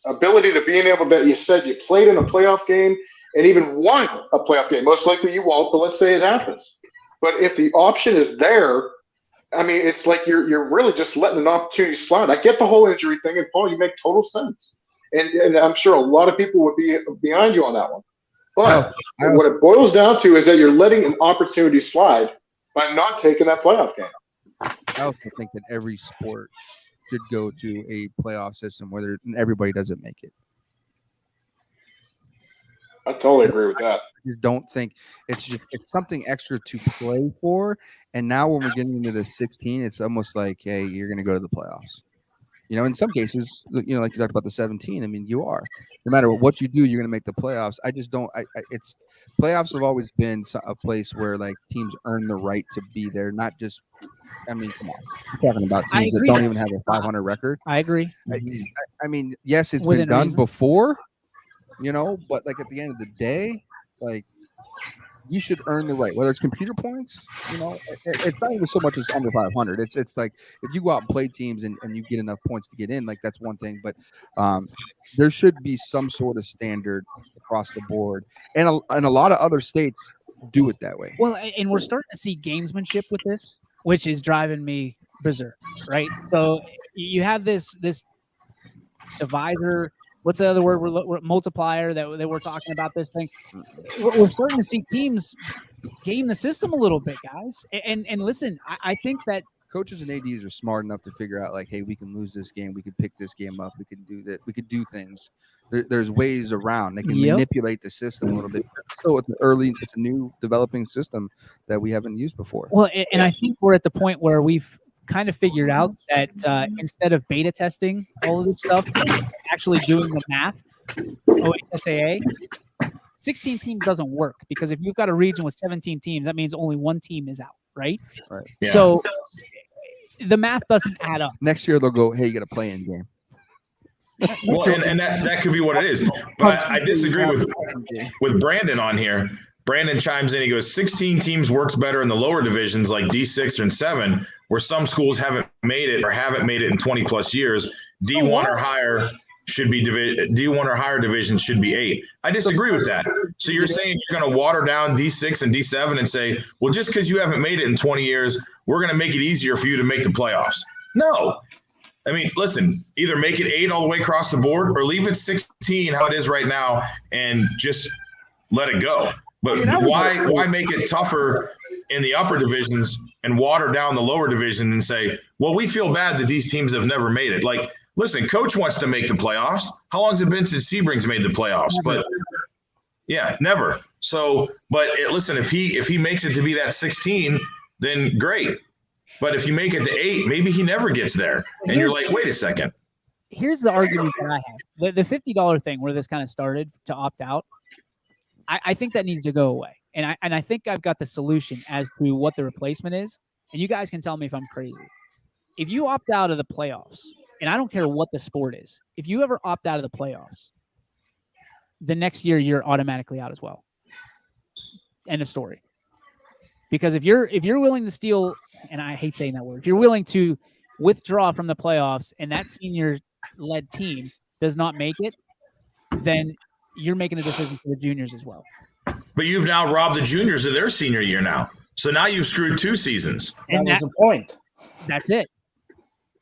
ability to being able that you said you played in a playoff game and even won a playoff game. Most likely you won't, but let's say it happens. But if the option is there, I mean, it's like you're really just letting an opportunity slide. I get the whole injury thing, and Paul, you make total sense. And I'm sure a lot of people would be behind you on that one. But what it boils down to is that you're letting an opportunity slide by not taking that playoff game. I also think that every sport should go to a playoff system, whether everybody doesn't make it. I totally agree with that. I just don't think it's something extra to play for. And now when we're getting into the 16, it's almost like, hey, you're going to go to the playoffs. You know, in some cases, you know, like you talked about the 17. I mean, you are. No matter what you do, you're going to make the playoffs. I just don't. It's playoffs have always been a place where like teams earn the right to be there, not just. I mean, come on. You're talking about teams that don't even have a 500 record. I agree. I mean, yes, it's Within been done reason. before, you know, but like at the end of the day, like you should earn the right, whether it's computer points, you know, it's not even so much as under 500. It's like if you go out and play teams and you get enough points to get in, like that's one thing, but there should be some sort of standard across the board. And a lot of other states do it that way. Well, and we're starting to see gamesmanship with this, which is driving me berserk, right? So you have this divisor. What's the other word? Multiplier that we're talking about this thing. We're starting to see teams game the system a little bit, guys. And listen, I think that coaches and ADs are smart enough to figure out like, hey, we can lose this game. We can pick this game up. We can do that. We could do things. There's ways around. They can manipulate the system a little bit. So it's a new developing system that we haven't used before. Well, and I think we're at the point where we've kind of figured out that instead of beta testing all of this stuff, actually doing the math, OHSAA, 16 teams doesn't work because if you've got a region with 17 teams, that means only one team is out, right? Right. Yeah. So the math doesn't add up. Next year they'll go, hey, you got a play-in game. Well, and that could be what it is. But I disagree with Brandon on here. Brandon chimes in. He goes, 16 teams works better in the lower divisions like D6 and 7, where some schools haven't made it or haven't made it in 20 plus years. D1 or higher should be D1 or higher divisions should be 8. I disagree with that. So you're saying you're going to water down D6 and D7 and say, well, just because you haven't made it in 20 years, we're going to make it easier for you to make the playoffs. No. I mean, listen, either make it 8 all the way across the board or leave it 16 how it is right now and just let it go. But why make it tougher in the upper divisions and water down the lower division and say, well, we feel bad that these teams have never made it. Like, listen, coach wants to make the playoffs. How long has it been since Sebring's made the playoffs? But yeah, never. So, but listen, if he makes it to be that 16, then great. But if you make it to 8, maybe he never gets there. And you're like, wait a second. Here's the argument that I have. The $50 thing where this kind of started to opt out, I think that needs to go away. And I think I've got the solution as to what the replacement is. And you guys can tell me if I'm crazy. If you opt out of the playoffs, and I don't care what the sport is, if you ever opt out of the playoffs, the next year you're automatically out as well. End of story. Because if you're willing to steal, and I hate saying that word, if you're willing to withdraw from the playoffs and that senior-led team does not make it, then you're making a decision for the juniors as well. But you've now robbed the juniors of their senior year now. So now you've screwed 2 seasons. And That was the point. That's it.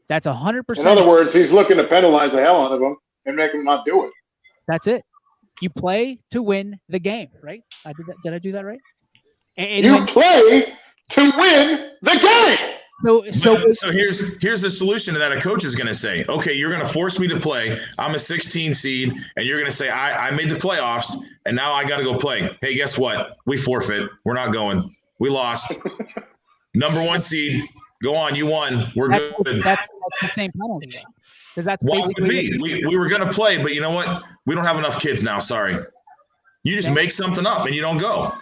That's 100%. In other words, he's looking to penalize the hell out of them and make them not do it. That's it. You play to win the game, right? Did I do that right? And you play to win the game. So here's the solution to that. A coach is going to say, okay, you're going to force me to play. I'm a 16 seed, and you're going to say, I made the playoffs, and now I got to go play. Hey, guess what? We forfeit. We're not going. We lost. Number 1 seed. Go on. You won. We're good. That's the same penalty, though. Because that's What basically would be? We were going to play, but you know what? We don't have enough kids now. Sorry. You just make something up, and you don't go.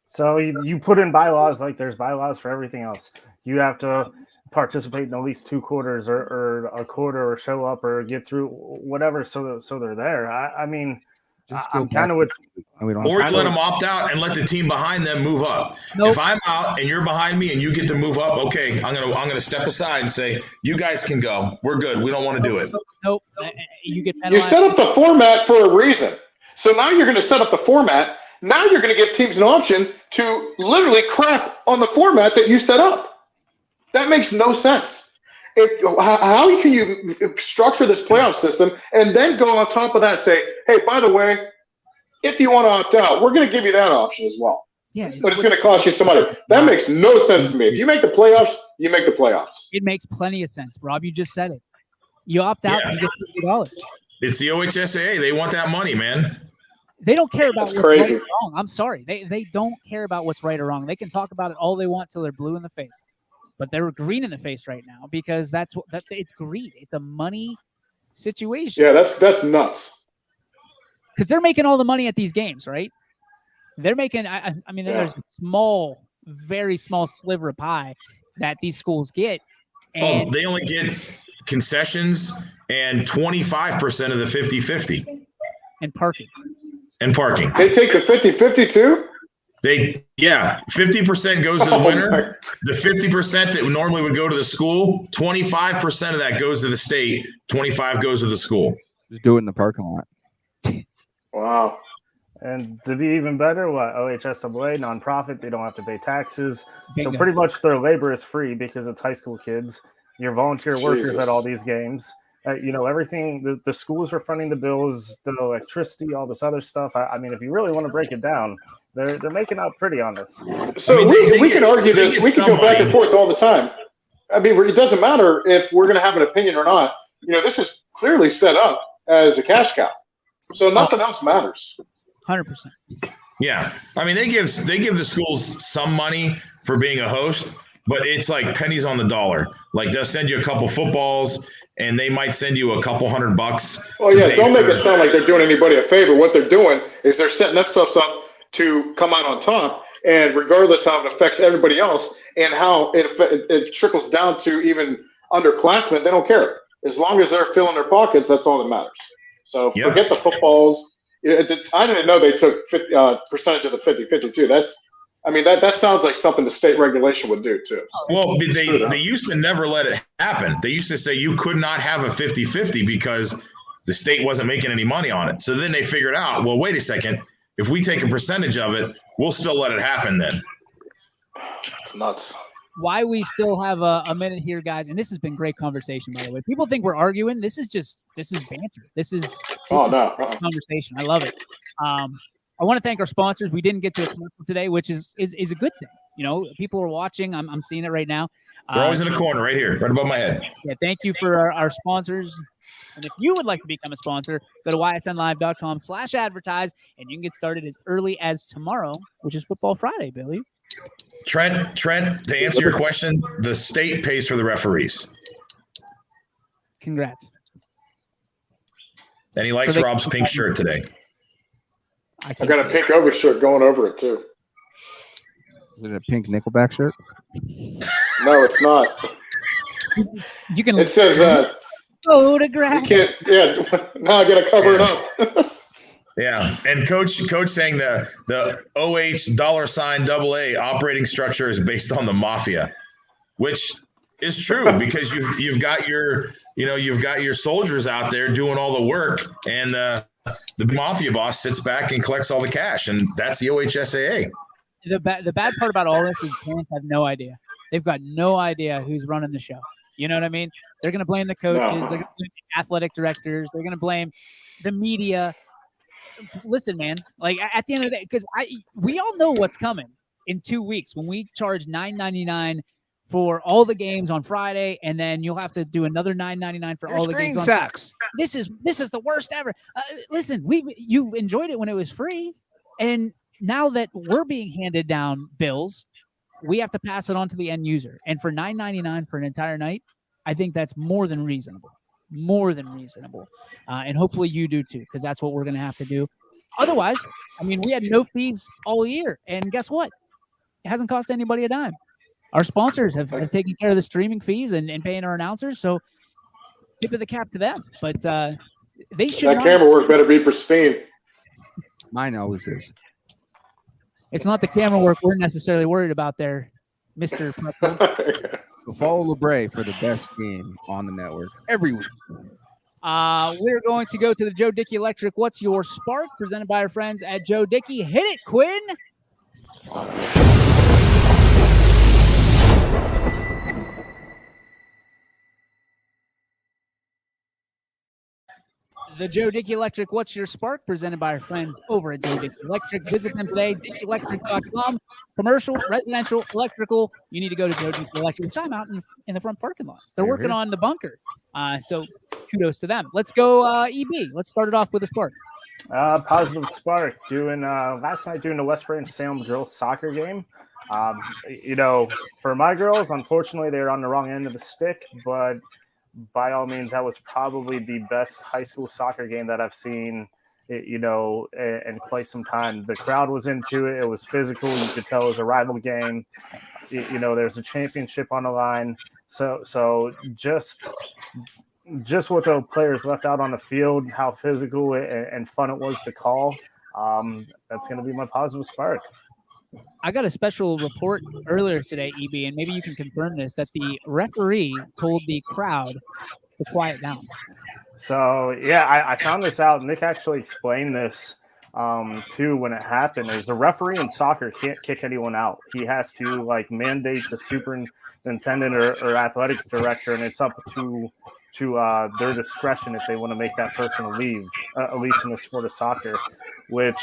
So you put in bylaws like there's bylaws for everything else. You have to participate in at least 2 quarters or a quarter or show up or get through whatever so they're there. I mean, I'm kind of with – Or you let them opt out and let the team behind them move up. Nope. If I'm out and you're behind me and you get to move up, okay, I'm gonna step aside and say, you guys can go. We're good. We don't want to do it. Nope. You get penalized. You set up the format for a reason. So now you're going to set up the format. Now you're going to give teams an option to literally crap on the format that you set up. That makes no sense. How can you structure this playoff system and then go on top of that and say, hey, by the way, if you want to opt out, we're going to give you that option as well. Yeah, but it's going to cost you some money. That makes no sense to me. If you make the playoffs, you make the playoffs. It makes plenty of sense, Rob. You just said it. You opt out, you get $50. It's the OHSAA. They want that money, man. They don't care about what's crazy. right or wrong. I'm sorry. They don't care about what's right or wrong. They can talk about it all they want till they're blue in the face. But they're green in the face right now because it's greed. It's a money situation. Yeah, that's nuts. Because they're making all the money at these games, right? They're making. I mean, there's a very small sliver of pie that these schools get. And they only get concessions and 25% of the 50-50. And parking. They take the 50-50 too? 50% goes to the winner. The 50% that normally would go to the school, 25% of that goes to the state, 25 goes to the school. Just do it in the parking lot. Wow. And to be even better, OHSAA, nonprofit, they don't have to pay taxes. Bingo. So pretty much their labor is free because it's high school kids. You're volunteer workers at all these games. Everything, the schools are funding the bills, the electricity, all this other stuff. I mean, if you really want to break it down, they're making out pretty on this. So we can argue this. We can go back and forth all the time. I mean, it doesn't matter if we're going to have an opinion or not. This is clearly set up as a cash cow. So nothing else matters. 100%. Yeah. I mean, they give the schools some money for being a host, but it's like pennies on the dollar. Like they'll send you a couple footballs and they might send you a couple $100. Oh yeah, don't make it sound like they're doing anybody a favor. What they're doing is they're setting themselves up to come out on top, and regardless how it affects everybody else and how it trickles down to even underclassmen, they don't care. As long as they're filling their pockets, that's all that matters. So forget the footballs. I didn't know they took percentage of the 50-50 too. That sounds like something the state regulation would do too. So well, they used to never let it happen. They used to say you could not have a 50-50 because the state wasn't making any money on it. So then they figured out, well, wait a second. If we take a percentage of it, we'll still let it happen then. It's nuts. Why we still have a minute here, guys, and this has been great conversation, by the way. People think we're arguing. This is banter. This is conversation. I love it. I want to thank our sponsors. We didn't get to a commercial today, which is a good thing. People are watching. I'm seeing it right now. They're always in the corner right here, right above my head. Yeah, thank you for our sponsors. And if you would like to become a sponsor, go to ysnlive.com/advertise, and you can get started as early as tomorrow, which is Football Friday, Billy. Trent, to answer your question, the state pays for the referees. Congrats. And he likes Rob's pink shirt today. I got a pink overshirt going over it too. Is it a pink Nickelback shirt? No, it's not. You can. It says photograph. You can't. Yeah. Now I got to cover it up. Yeah, and coach saying the $OH $AA operating structure is based on the mafia, which It's true because you've got your soldiers out there doing all the work, and the mafia boss sits back and collects all the cash, and that's the OHSAA. The bad part about all this is parents have no idea. They've got no idea who's running the show. You know what I mean? They're going to blame the coaches. No. They're going to blame the athletic directors. They're going to blame the media. Listen, man, like at the end of the day, because we all know what's coming in 2 weeks when we charge $9.99 for all the games on Friday, and then you'll have to do another $9.99 for all the games on sucks. This is the worst ever. Listen, you enjoyed it when it was free, and now that we're being handed down bills, we have to pass it on to the end user. And for $9.99 for an entire night, I think that's more than reasonable. More than reasonable. And hopefully you do too, because that's what we're going to have to do. Otherwise, I mean, we had no fees all year. And guess what? It hasn't cost anybody a dime. Our sponsors have taken care of the streaming fees and paying our announcers. So tip of the cap to them. But they should. That camera work better be pristine. Mine always is. It's not the camera work we're necessarily worried about there, Mr. So follow LeBray for the best game on the network every week. We're going to go to the Joe Dickey Electric What's Your Spark? Presented by our friends at Joe Dickey. Hit it, Quinn! The Joe Dickey Electric What's Your Spark? Presented by our friends over at Joe Dickey Electric. Visit them today, DickeyElectric.com. Commercial, residential, electrical. You need to go to Joe Dickey Electric. We saw them out in the front parking lot. They're working on the bunker. So kudos to them. Let's go, EB. Let's start it off with a spark. Positive spark. Last night doing the West Branch Salem girls soccer game. For my girls, unfortunately, they're on the wrong end of the stick, but by all means, that was probably the best high school soccer game that I've seen, in quite some time. The crowd was into it. It was physical. You could tell it was a rival game. There's a championship on the line. So just what the players left out on the field, how physical and fun it was to call. That's going to be my positive spark. I got a special report earlier today, EB, and maybe you can confirm this, that the referee told the crowd to quiet down. So, yeah, I found this out. Nick actually explained this, too, when it happened, is the referee in soccer can't kick anyone out. He has to, mandate the superintendent or athletic director, and it's up to their discretion if they want to make that person leave, at least in the sport of soccer, which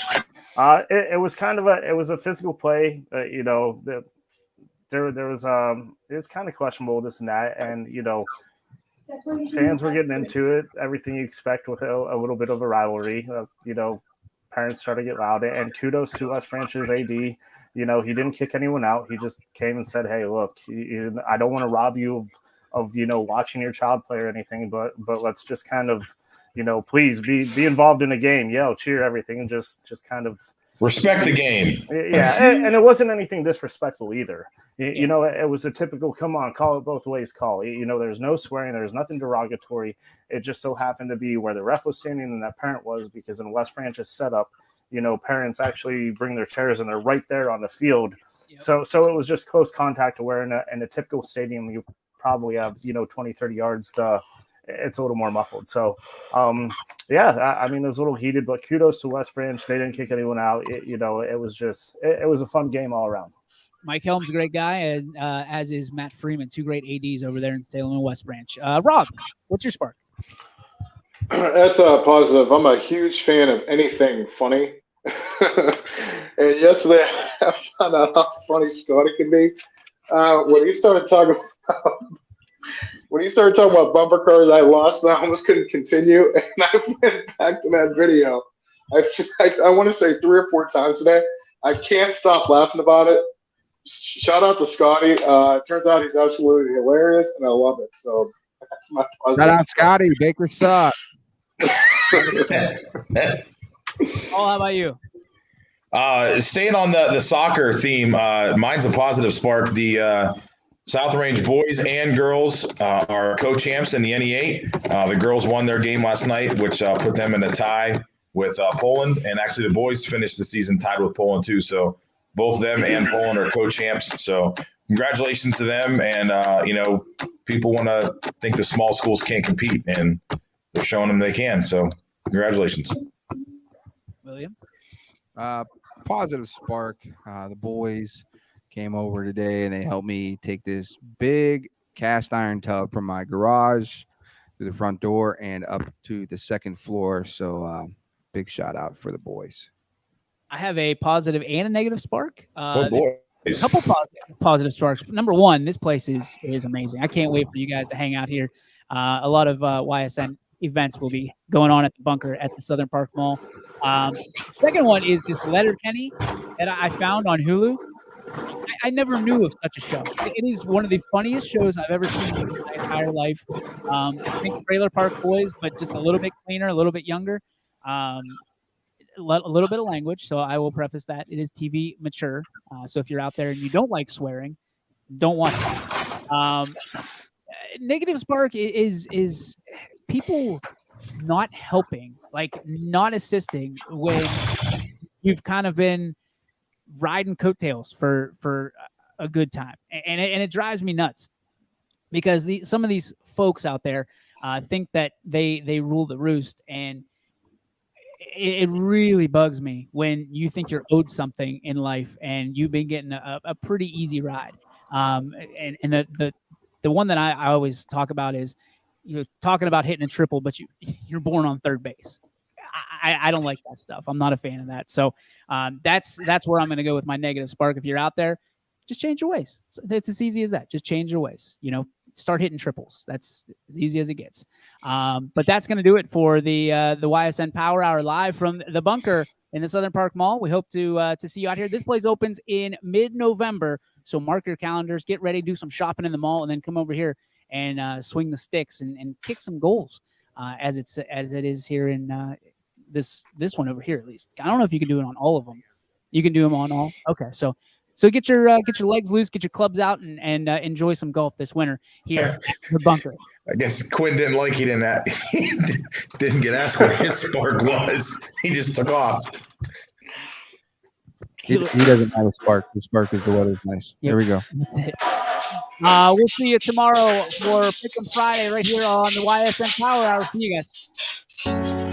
it was a physical play. It was kind of questionable, this and that, and fans were getting into it, everything you expect with a little bit of a rivalry. Parents started to get loud, and kudos to West Branch's AD. He didn't kick anyone out. He just came and said, "Hey, look, I don't want to rob you of watching your child play or anything, but let's just kind of, please be involved in the game, yell, cheer, everything, and just kind of respect the game." Yeah, and it wasn't anything disrespectful either. It was a typical, come on, call it both ways call. There's no swearing, there's nothing derogatory. It just so happened to be where the ref was standing and that parent was, because in West Branch's setup, parents actually bring their chairs and they're right there on the field. Yep. So it was just close contact to where in a typical stadium you probably have 20, 30 yards to, it's a little more muffled. So it was a little heated, but kudos to West Branch. They didn't kick anyone out. It was a fun game all around. Mike Helm's a great guy, as is Matt Freeman, two great ADs over there in Salem and West Branch. Rob, what's your spark? That's a positive. I'm a huge fan of anything funny. And yesterday I found out how funny Scotty can be. When he started talking about bumper cars, I lost. I almost couldn't continue, and I went back to that video. I want to say 3 or 4 times today. I can't stop laughing about it. Shout out to Scotty. It turns out he's absolutely hilarious, and I love it. So that's my positive. Shout out Scotty. Baker suck. How about you? Staying on the soccer theme, mine's a positive spark. The South Range boys and girls are co-champs in the NE8. The girls won their game last night, which put them in a tie with Poland. And actually, the boys finished the season tied with Poland, too. So both them and Poland are co-champs. So congratulations to them. And people want to think the small schools can't compete, and they're showing them they can. So congratulations. William? Positive spark. The boys came over today and they helped me take this big cast iron tub from my garage through the front door and up to the second floor. So big shout out for the boys. I have a positive and a negative spark. Oh boy. A couple positive sparks. Number one, this place is amazing. I can't wait for you guys to hang out here. A lot of YSN events will be going on at the bunker at the Southern Park Mall. The second one is this Letterkenny that I found on Hulu. I never knew of such a show. It is one of the funniest shows I've ever seen in my entire life. I think Trailer Park Boys, but just a little bit cleaner, a little bit younger. A little bit of language, so I will preface that. It is TV mature. So if you're out there and you don't like swearing, don't watch it. Negative spark is people not helping, like not assisting when you've kind of been riding coattails for a good time, and it drives me nuts because some of these folks out there think that they rule the roost, and it really bugs me when you think you're owed something in life and you've been getting a pretty easy ride. And the one that I always talk about is, talking about hitting a triple, but you're born on third base. I don't like that stuff. I'm not a fan of that. So that's where I'm going to go with my negative spark. If you're out there, just change your ways. It's as easy as that. Just change your ways. Start hitting triples. That's as easy as it gets. But that's going to do it for the YSN Power Hour live from the bunker in the Southern Park Mall. We hope to see you out here. This place opens in mid-November, so mark your calendars. Get ready, do some shopping in the mall, and then come over here and swing the sticks and kick some goals as it is here in this one over here. At least I don't know if you can do it on all of them. You can do them on all. Okay, so get your legs loose, get your clubs out, and enjoy some golf this winter here at the bunker. I guess Quinn didn't like he didn't get asked what his spark was. He just took off. He doesn't have a spark. The spark is the weather's nice. Yep. There we go. That's it. We'll see you tomorrow for Pick'em Friday right here on the YSN Power Hour. See you guys.